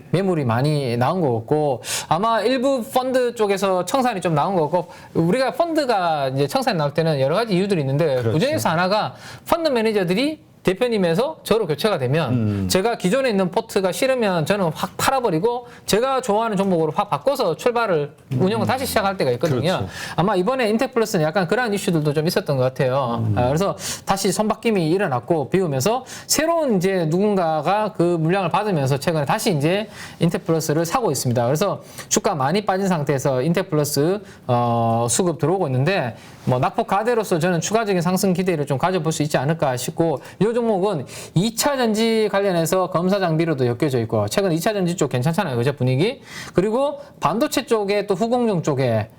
매물이 많이 나온 것 같고 아마 일부 펀드 쪽에서 청산이 좀 나온 것 같고 우리가 펀드가 이제 청산이 나올 때는 여러 가지 이유들이 있는데 그렇죠. 그중에서 하나가 펀드 매니저들이 대표님에서 저로 교체가 되면 제가 기존에 있는 포트가 싫으면 저는 확 팔아버리고 제가 좋아하는 종목으로 확 바꿔서 출발을 운영을 다시 시작할 때가 있거든요. 그렇죠. 아마 이번에 인텍플러스는 약간 그러한 이슈들도 좀 있었던 것 같아요. 그래서 다시 손바뀜이 일어났고 비우면서 새로운 이제 누군가가 그 물량을 받으면서 최근에 다시 이제 인텍플러스를 사고 있습니다. 그래서 주가 많이 빠진 상태에서 인텍플러스 수급 들어오고 있는데 뭐 낙폭 가대로서 저는 추가적인 상승 기대를 좀 가져볼 수 있지 않을까 싶고 이 종목은 2차 전지 관련해서 검사 장비로도 엮여져 있고 최근 2차 전지 쪽 괜찮잖아요. 그죠? 분위기. 그리고 반도체 쪽에 또 후공정 쪽에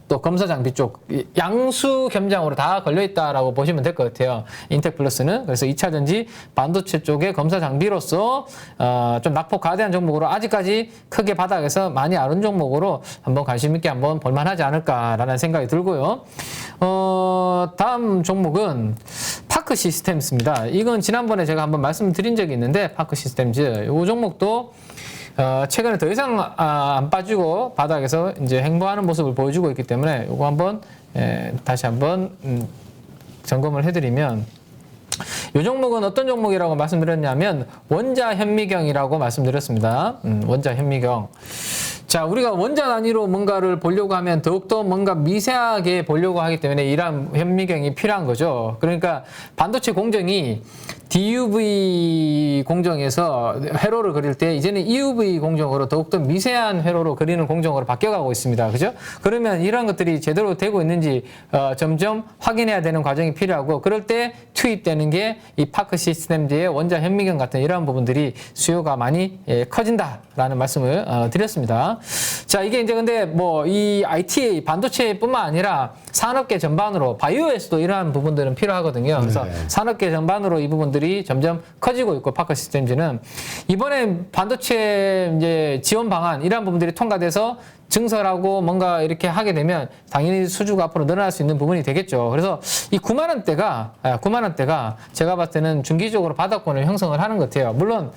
또 검사 장비 쪽 양수 겸장으로 다 걸려 있다라고 보시면 될 것 같아요. 인텍플러스는 그래서 2차 전지 반도체 쪽에 검사 장비로서 좀 낙폭 가대한 종목으로 아직까지 크게 바닥에서 많이 아른 종목으로 한번 관심 있게 한번 볼만하지 않을까라는 생각이 들고요. 다음 종목은 파크 시스템스입니다. 이건 지난번에 제가 한번 말씀드린 적이 있는데 파크 시스템즈 이 종목도 최근에 더 이상 안 빠지고 바닥에서 이제 행보하는 모습을 보여주고 있기 때문에 이거 한번 다시 한번 점검을 해드리면 이 종목은 어떤 종목이라고 말씀드렸냐면 원자 현미경이라고 말씀드렸습니다. 원자 현미경. 자, 우리가 원자 단위로 뭔가를 보려고 하면 더욱더 뭔가 미세하게 보려고 하기 때문에 이러한 현미경이 필요한 거죠. 그러니까 반도체 공정이 DUV 공정에서 회로를 그릴 때 이제는 EUV 공정으로 더욱더 미세한 회로로 그리는 공정으로 바뀌어가고 있습니다. 그죠? 그러면 이런 것들이 제대로 되고 있는지 점점 확인해야 되는 과정이 필요하고 그럴 때 투입되는 게 이 파크 시스템즈의 원자 현미경 같은 이러한 부분들이 수요가 많이 커진다라는 말씀을 드렸습니다. 자, 이게 이제 근데 뭐 이 IT 반도체뿐만 아니라 산업계 전반으로 바이오에서도 이러한 부분들은 필요하거든요. 그래서 산업계 전반으로 이 부분들이 점점 커지고 있고 파크 시스템즈는 이번에 반도체 이제 지원 방안 이러한 부분들이 통과돼서 증설하고 뭔가 이렇게 하게 되면 당연히 수주가 앞으로 늘어날 수 있는 부분이 되겠죠. 그래서 이 9만 원대가 제가 봤을 때는 중기적으로 바닥권을 형성을 하는 것 같아요. 물론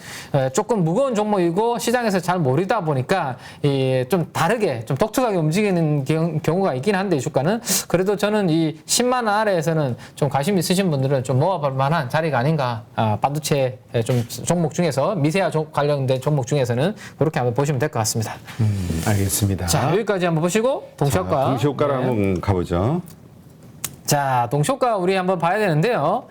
조금 무거운 종목이고 시장에서 잘 모르다 보니까 좀 다르게 좀 독특하게 움직이는 경우가 있긴 한데 주가는 그래도 저는 이 10만 원 아래에서는 좀 관심 있으신 분들은 좀 모아볼 만한 자리가 아닌가. 반도체 좀 종목 중에서 미세화 관련된 종목 중에서는 그렇게 한번 보시면 될 것 같습니다. 알겠습니다. 자, 여기까지 한번 보시고 동시효과. 동시효과를 한번 가보죠. 자, 동시효과 우리 한번 봐야 되는데요.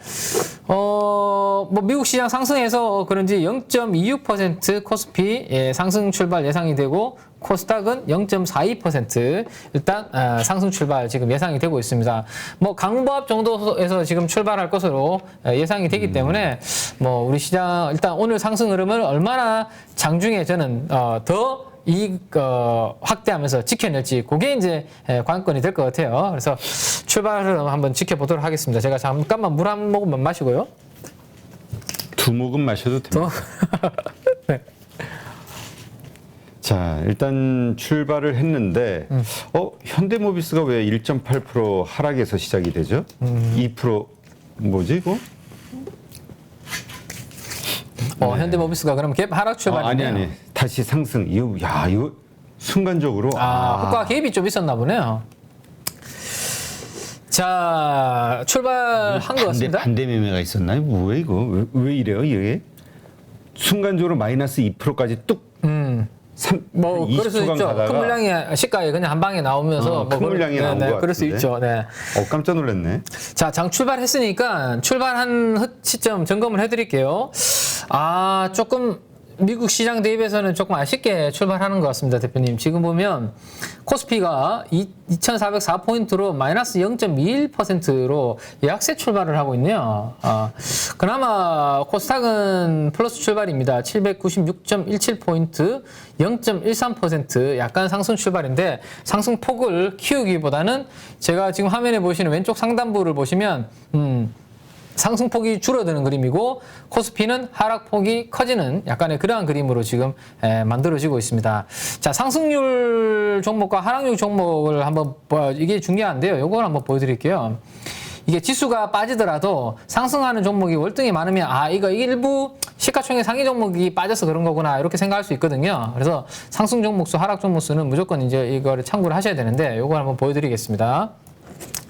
뭐 미국 시장 상승해서 그런지 0.26% 코스피 상승 출발 예상이 되고 코스닥은 0.42% 일단 상승 출발 지금 예상이 되고 있습니다. 뭐 강보합 정도에서 지금 출발할 것으로 예상이 되기 때문에 뭐 우리 시장 일단 오늘 상승 흐름을 얼마나 장중에 저는 더 이익 확대하면서 지켜낼지 그게 이제 관건이 될 것 같아요. 그래서 출발을 한번 지켜보도록 하겠습니다. 제가 잠깐만 물 한 모금만 마시고요. 2모금 마셔도 됩니다. 네. 자, 일단 출발을 했는데, 현대모비스가 왜 1.8% 하락에서 시작이 되죠? 2% 뭐지, 이거? 현대모비스가 그럼 갭 하락 출발이네요. 아니. 다시 상승. 이거 순간적으로. 효과 개입이 좀 있었나 보네요. 자, 출발한 것 같습니다. 반대 매매가 있었나요? 뭐야, 이거? 왜 이래요, 이게? 순간적으로 마이너스 2%까지 뚝. 그럴 수 있죠. 가다가 큰 물량이 시가에 그냥 한 방에 나오면서 큰 물량이 나온 것 그럴 수 같은데. 있죠. 네. 깜짝 놀랐네. 자, 장 출발했으니까 출발한 시점 점검을 해드릴게요. 조금 미국 시장 대비해서는 조금 아쉽게 출발하는 것 같습니다, 대표님. 지금 보면 코스피가 2,404포인트로 마이너스 0.21%로 약세 출발을 하고 있네요. 그나마 코스닥은 플러스 출발입니다. 796.17포인트, 0.13% 약간 상승 출발인데 상승폭을 키우기보다는 제가 지금 화면에 보시는 왼쪽 상단부를 보시면 상승폭이 줄어드는 그림이고 코스피는 하락폭이 커지는 약간의 그러한 그림으로 지금 만들어지고 있습니다. 자, 상승률 종목과 하락률 종목을 한번 이게 중요한데요. 이걸 한번 보여드릴게요. 이게 지수가 빠지더라도 상승하는 종목이 월등히 많으면 이거 일부 시가총액 상위 종목이 빠져서 그런 거구나 이렇게 생각할 수 있거든요. 그래서 상승 종목수, 하락 종목수는 무조건 이제 이거를 참고를 하셔야 되는데 이걸 한번 보여드리겠습니다.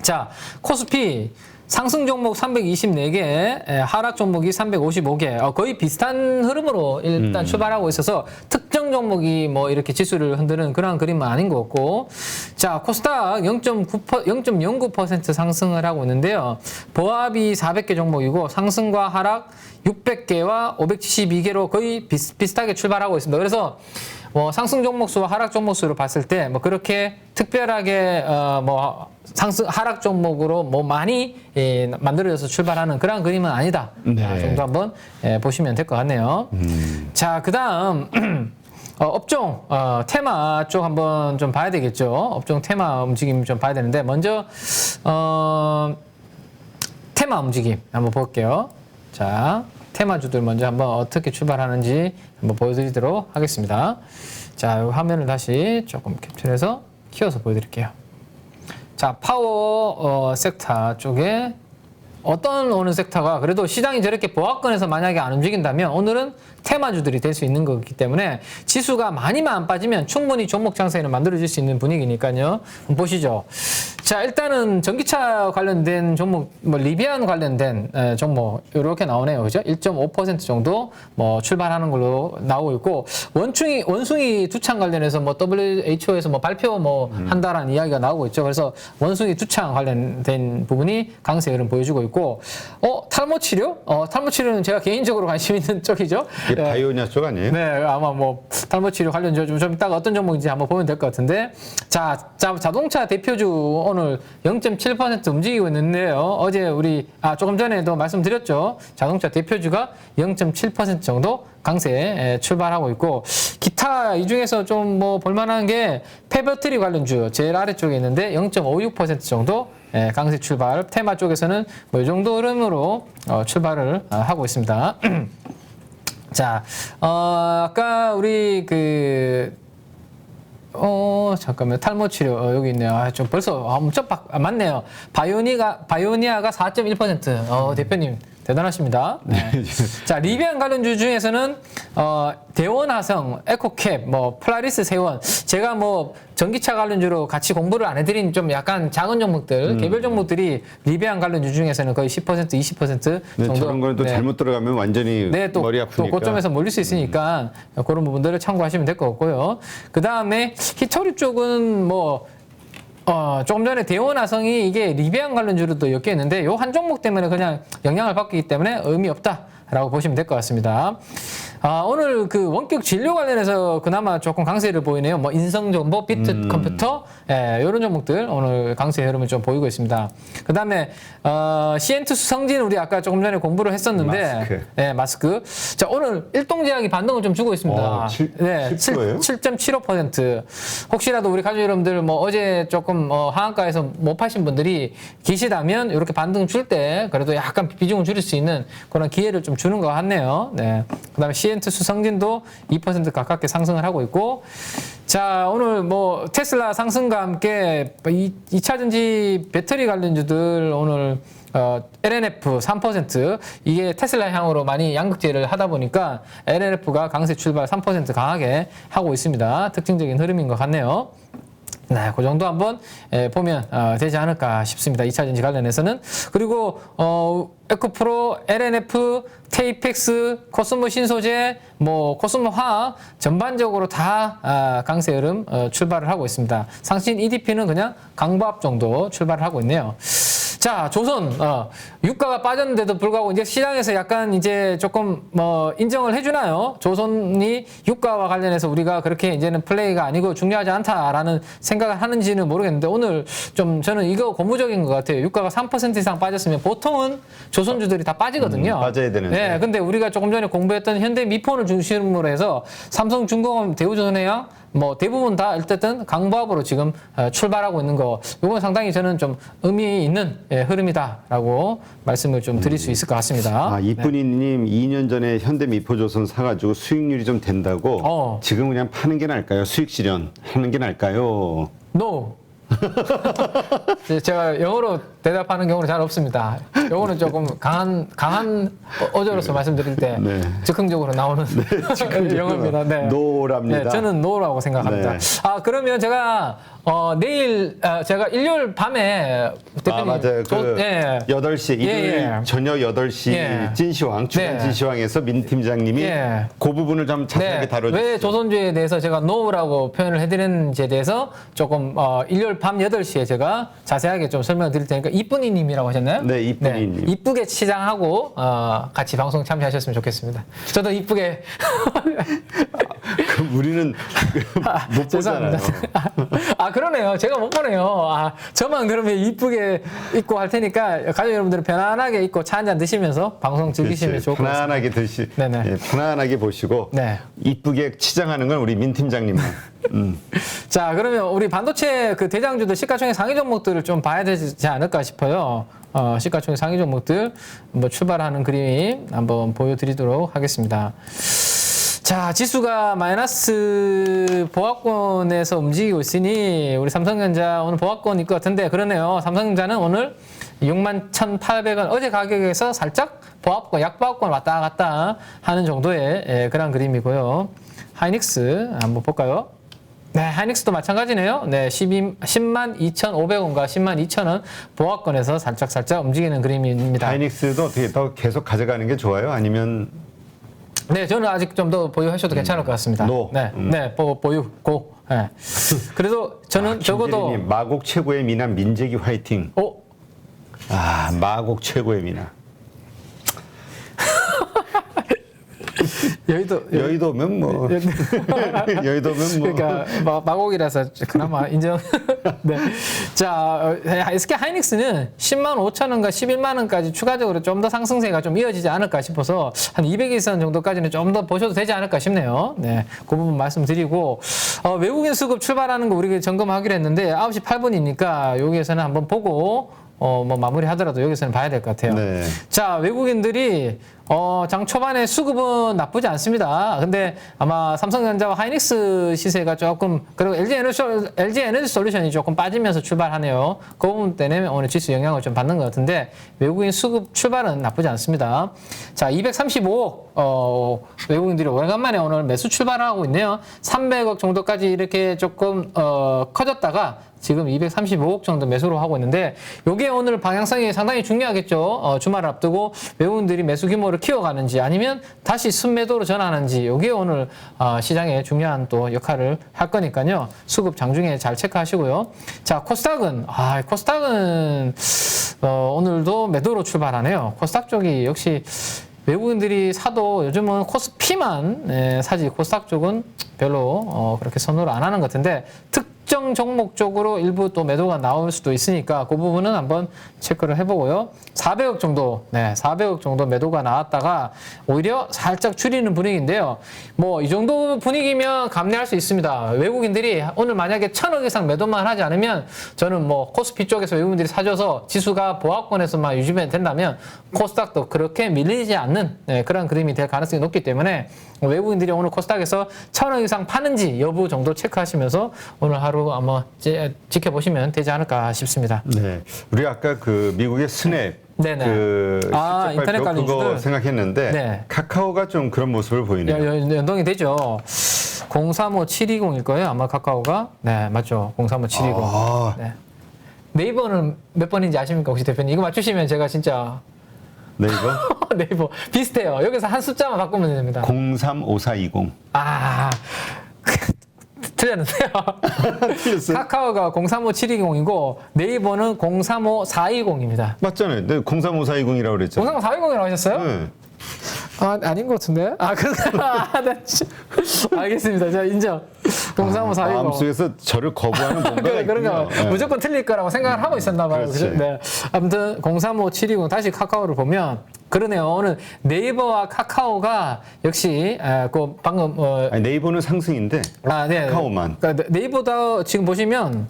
자, 코스피 상승 종목 324개, 하락 종목이 355개, 거의 비슷한 흐름으로 일단 출발하고 있어서 특정 종목이 뭐 이렇게 지수를 흔드는 그런 그림은 아닌 것 같고, 자, 코스닥 0.09% 상승을 하고 있는데요. 보합이 400개 종목이고 상승과 하락 600개와 572개로 거의 비슷하게 출발하고 있습니다. 그래서 상승 종목수와 하락 종목수를 봤을 때 그렇게 특별하게 상승 하락 종목으로 많이 만들어져서 출발하는 그런 그림은 아니다. 네. 정도 한번 보시면 될 것 같네요. 자, 그다음 업종 테마 쪽 한번 좀 봐야 되겠죠. 업종 테마 움직임 좀 봐야 되는데 먼저 테마 움직임 한번 볼게요. 자, 테마주들 먼저 한번 어떻게 출발하는지 한번 보여드리도록 하겠습니다. 자, 이 화면을 다시 조금 캡처해서 키워서 보여드릴게요. 자, 파워 섹터 쪽에 어느 섹터가 그래도 시장이 저렇게 보합권에서 만약에 안 움직인다면 오늘은 테마주들이 될 수 있는 거기 때문에 지수가 많이만 안 빠지면 충분히 종목 장세는 만들어질 수 있는 분위기니까요. 한번 보시죠. 자, 일단은 전기차 관련된 종목, 리비안 관련된 종목 이렇게 나오네요. 그죠? 1.5% 정도 출발하는 걸로 나오고 있고 원숭이 두창 관련해서 WHO에서 발표 한다라는 이야기가 나오고 있죠. 그래서 원숭이 두창 관련된 부분이 강세 흐름 보여주고 있고 탈모 치료? 탈모 치료는 제가 개인적으로 관심 있는 쪽이죠. 이게 바이오냐 쪽 아니에요? 네, 아마 탈모 치료 관련 좀 이따가 어떤 종목인지 한번 보면 될 것 같은데, 자동차 대표주 오늘 0.7% 움직이고 있는데요. 어제 우리 조금 전에도 말씀드렸죠. 자동차 대표주가 0.7% 정도 강세 출발하고 있고, 기타 이 중에서 좀 볼만한 게 폐배터리 관련주 제일 아래쪽에 있는데 0.56% 정도 강세 출발. 테마 쪽에서는 이 정도 흐름으로 출발을 하고 있습니다. 자, 아까 우리 잠깐만, 탈모 치료, 여기 있네요. 좀 벌써, 엄청 맞네요. 바이오니아가 4.1%. 대표님, 대단하십니다. 네. 자, 리비안 관련주 중에서는, 대원화성, 에코캡, 플라리스 세원. 제가 전기차 관련주로 같이 공부를 안 해드린 좀 약간 작은 종목들, 개별 종목들이 리비안 관련주 중에서는 거의 10%, 20% 정도. 네, 저런 거는 또 잘못 들어가면 완전히 머리 아프니까. 또 고점에서 몰릴 수 있으니까 그런 부분들을 참고하시면 될 것 같고요. 그 다음에 히토리 쪽은 조금 전에 대원화성이 이게 리비안 관련주로 또 엮여있는데 요 한 종목 때문에 그냥 영향을 받기 때문에 의미 없다라고 보시면 될 것 같습니다. 오늘 그 원격 진료 관련해서 그나마 조금 강세를 보이네요. 뭐 인성정보, 비트 컴퓨터, 이런 종목들 오늘 강세 흐름을 좀 보이고 있습니다. 그 다음에, CN2 수성진 우리 아까 조금 전에 공부를 했었는데, 마스크. 자, 오늘 일동제약이 반등을 좀 주고 있습니다. 7.75%. 혹시라도 우리 가족 여러분들 뭐 어제 조금 하한가에서 못 파신 분들이 계시다면 이렇게 반등 줄 때 그래도 약간 비중을 줄일 수 있는 그런 기회를 좀 주는 것 같네요. 네. 그 다음에 CN2 수성진도 2% 가깝게 상승을 하고 있고, 자, 오늘 뭐 테슬라 상승과 함께 2차 전지 배터리 관련주들 오늘 LNF 3% 이게 테슬라 향으로 많이 양극재를 하다 보니까 LNF가 강세 출발 3% 강하게 하고 있습니다. 특징적인 흐름인 것 같네요. 네, 그 정도 한번 보면 되지 않을까 싶습니다. 2차 전지 관련해서는. 그리고 에코프로, LNF, 테이펙스, 코스모 신소재, 뭐 코스모 화학 전반적으로 다 강세 흐름 출발을 하고 있습니다. 상신 EDP는 그냥 강보합 정도 출발을 하고 있네요. 자, 조선, 유가가 빠졌는데도 불구하고 이제 시장에서 약간 이제 조금 인정을 해주나요? 조선이 유가와 관련해서 우리가 그렇게 이제는 플레이가 아니고 중요하지 않다라는 생각을 하는지는 모르겠는데 오늘 좀 저는 이거 고무적인 것 같아요. 유가가 3% 이상 빠졌으면 보통은 조선주들이 다 빠지거든요. 빠져야 되는데. 네, 근데 우리가 조금 전에 공부했던 현대미폰을 중심으로 해서 삼성중공업, 대우조선해양 뭐 대부분 다 어쨌든 강보합으로 지금 출발하고 있는 거, 이건 상당히 저는 좀 의미 있는 흐름이다라고 말씀을 좀 드릴 수 있을 것 같습니다. 이쁜이님 2년 전에 현대미포조선 사가지고 수익률이 좀 된다고 지금 그냥 파는 게 나을까요? 수익 실현 하는 게 나을까요? No. 제가 영어로 대답하는 경우는 잘 없습니다. 영어는 조금 강한 어조로서 말씀드릴 때 즉흥적으로 나오는 영어입니다. 네. 노랍니다. 네, 저는 노라고 생각합니다. 네. 그러면 제가 내일 제가 일요일 밤에 대표님 맞아요. 8시 일요일 저녁 8시 진시황 주간 진시황에서 민 팀장님이 그 부분을 좀 자세하게 다뤄주세요. 왜 조선주에 대해서 제가 노라고 표현을 해드렸는지에 대해서 조금 일요일 밤 8시에 제가 자세하게 좀 설명을 드릴 테니까 이쁜이님이라고 하셨나요? 네, 이쁜이님. 네, 이쁘게 시장하고 같이 방송 참여하셨으면 좋겠습니다. 저도 이쁘게. 우리는 못 보잖아요. 그러네요. 제가 못 보네요. 저만 그러면 이쁘게 입고 할 테니까 가족 여러분들은 편안하게 입고 차 한잔 드시면서 방송 즐기시면 좋을 것 같습니다. 편안하게 편안하게 보시고 이쁘게 치장하는 건 우리 민 팀장님만. 자, 그러면 우리 반도체 그 대장주들 시가총액 상위 종목들을 좀 봐야 되지 않을까 싶어요. 시가총액 상위 종목들 한번 출발하는 그림 한번 보여드리도록 하겠습니다. 자, 지수가 마이너스 보합권에서 움직이고 있으니 우리 삼성전자 오늘 보합권일 것 같은데 그러네요. 삼성전자는 오늘 61,800원 어제 가격에서 살짝 보합권, 약보합권 왔다 갔다 하는 정도의 그런 그림이고요. 하이닉스 한번 볼까요? 네, 하이닉스도 마찬가지네요. 네, 102,500원과 102,000원 보합권에서 살짝 움직이는 그림입니다. 하이닉스도 어떻게 더 계속 가져가는 게 좋아요? 아니면 네, 저는 아직 좀 더 보유하셔도 괜찮을 것 같습니다. 보유, 고. 네. 그래도 저는 적어도. 마곡 최고의 미남 민재기 화이팅. 마곡 최고의 미남. 여의도면 뭐. 여의도면 뭐. 그러니까 마곡이라서 그나마 인정. 네. 자, SK 하이닉스는 10만 5천 원과 11만 원까지 추가적으로 좀 더 상승세가 좀 이어지지 않을까 싶어서 한 200일선 정도까지는 좀 더 보셔도 되지 않을까 싶네요. 네, 그 부분 말씀드리고 외국인 수급 출발하는 거 우리가 점검하기로 했는데 9시 8분이니까 여기에서는 한번 보고 뭐 마무리하더라도 여기서는 봐야 될 것 같아요. 네. 자, 외국인들이 장 초반에 수급은 나쁘지 않습니다. 근데 아마 삼성전자와 하이닉스 시세가 조금, 그리고 LG 에너지 솔루션이 조금 빠지면서 출발하네요. 그 부분 때문에 오늘 지수 영향을 좀 받는 것 같은데 외국인 수급 출발은 나쁘지 않습니다. 자, 235억 외국인들이 오래간만에 오늘 매수 출발을 하고 있네요. 300억 정도까지 이렇게 조금 커졌다가 지금 235억 정도 매수로 하고 있는데 요게 오늘 방향성이 상당히 중요하겠죠. 주말을 앞두고 외국인들이 매수 규모를 키워가는지 아니면 다시 순매도로 전환하는지 요게 오늘 시장에 중요한 또 역할을 할 거니까요. 수급 장중에 잘 체크하시고요. 자, 코스닥은 오늘도 매도로 출발하네요. 코스닥 쪽이 역시 외국인들이 사도 요즘은 코스피만 사지 코스닥 쪽은 별로 그렇게 선호를 안 하는 것 같은데 특정 종목 쪽으로 일부 또 매도가 나올 수도 있으니까 그 부분은 한번 체크를 해보고요. 400억 정도, 400억 정도 매도가 나왔다가 오히려 살짝 줄이는 분위기인데요. 뭐 이 정도 분위기면 감내할 수 있습니다. 외국인들이 오늘 만약에 1000억 이상 매도만 하지 않으면 저는 뭐 코스피 쪽에서 외국인들이 사줘서 지수가 보합권에서만 유지면 된다면 코스닥도 그렇게 밀리지 않는 그런 그림이 될 가능성이 높기 때문에 외국인들이 오늘 코스닥에서 1000억 이상 파는지 여부 정도 체크하시면서 오늘 하루 한번 지켜보시면 되지 않을까 싶습니다. 네, 우리 아까 그 미국의 스냅 네네. 그 실적 인터넷 발표 관련 그거 뉴스들. 생각했는데 네. 카카오가 좀 그런 모습을 보이네요. 연동이 되죠. 035720일 거예요. 아마 카카오가. 네, 맞죠. 035720. 아. 네. 네이버는 몇 번인지 아십니까? 혹시 대표님? 이거 맞추시면 제가 진짜 네이버 네이버 비슷해요. 여기서 한 숫자만 바꾸면 됩니다. 035420. 아. 틀렸는데요. 틀렸어요? 카카오가 035720이고 네이버는 035420입니다. 맞잖아요. 네, 035420이라고 그랬잖아요. 035420이라고 하셨어요? 네. 아, 아닌 것 같은데? 그런가? 알겠습니다. 제가 인정. 035420. 마음속에서 저를 거부하는 뭔가가 그런가 있군요. 네. 무조건 틀릴 거라고 생각을 하고 있었나 봐요. 그렇지. 그죠? 네. 아무튼 035720 다시 카카오를 보면 그러네요. 오늘 네이버와 카카오가 역시 그 방금 아니, 네이버는 상승인데 네. 카카오만. 그러니까 네이버다 지금 보시면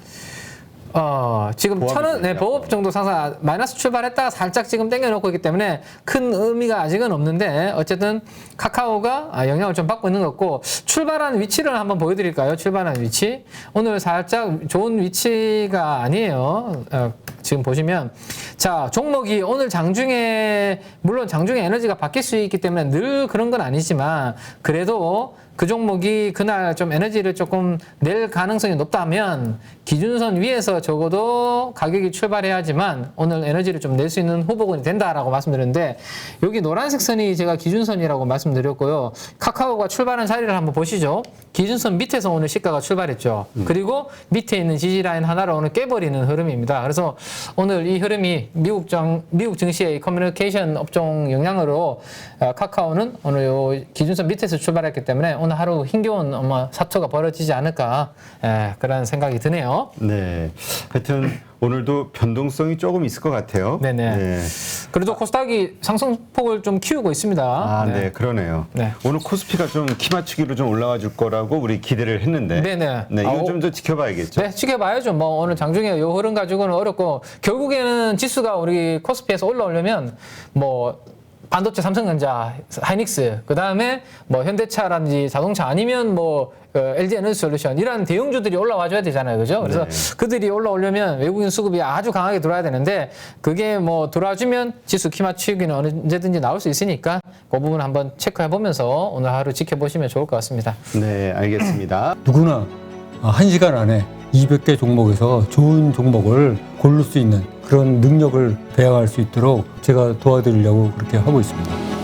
지금 보합이 1000원, 되니까. 보합 정도 상승, 마이너스 출발했다가 살짝 지금 땡겨놓고 있기 때문에 큰 의미가 아직은 없는데, 어쨌든 카카오가 영향을 좀 받고 있는 것 같고, 출발한 위치를 한번 보여드릴까요? 출발한 위치. 오늘 살짝 좋은 위치가 아니에요. 지금 보시면. 자, 종목이 오늘 장중에, 물론 장중에 에너지가 바뀔 수 있기 때문에 늘 그런 건 아니지만, 그래도 그 종목이 그날 좀 에너지를 조금 낼 가능성이 높다면 기준선 위에서 적어도 가격이 출발해야지만 오늘 에너지를 좀 낼 수 있는 후보군이 된다라고 말씀드렸는데, 여기 노란색 선이 제가 기준선이라고 말씀드렸고요. 카카오가 출발한 자리를 한번 보시죠. 기준선 밑에서 오늘 시가가 출발했죠. 그리고 밑에 있는 지지라인 하나를 오늘 깨버리는 흐름입니다. 그래서 오늘 이 흐름이 미국 증시의 커뮤니케이션 업종 영향으로 카카오는 오늘 요 기준선 밑에서 출발했기 때문에 오늘 하루 힘겨운 사투가 벌어지지 않을까 그런 생각이 드네요. 네. 하여튼 오늘도 변동성이 조금 있을 것 같아요. 네네. 네. 그래도 코스닥이 상승폭을 좀 키우고 있습니다. 네, 그러네요. 네. 오늘 코스피가 좀 키 맞추기로 좀 올라와 줄 거라고 우리 기대를 했는데. 네네. 네, 이거 좀 더 지켜봐야겠죠. 네, 지켜봐야죠. 뭐 오늘 장중에 요 흐름 가지고는 어렵고, 결국에는 지수가 우리 코스피에서 올라오려면 뭐 반도체 삼성전자, 하이닉스, 그 다음에 뭐 현대차라든지 자동차 아니면 뭐 LG 에너지 솔루션 이런 대형주들이 올라와줘야 되잖아요, 그죠? 그래서 그들이 올라오려면 외국인 수급이 아주 강하게 들어와야 되는데, 그게 뭐 들어와주면 지수 키 맞추기는 언제든지 나올 수 있으니까 그 부분 한번 체크해 보면서 오늘 하루 지켜보시면 좋을 것 같습니다. 네, 알겠습니다. 누구나 1시간 안에 200개 종목에서 좋은 종목을 고를 수 있는 그런 능력을 배양할 수 있도록 제가 도와드리려고 그렇게 하고 있습니다.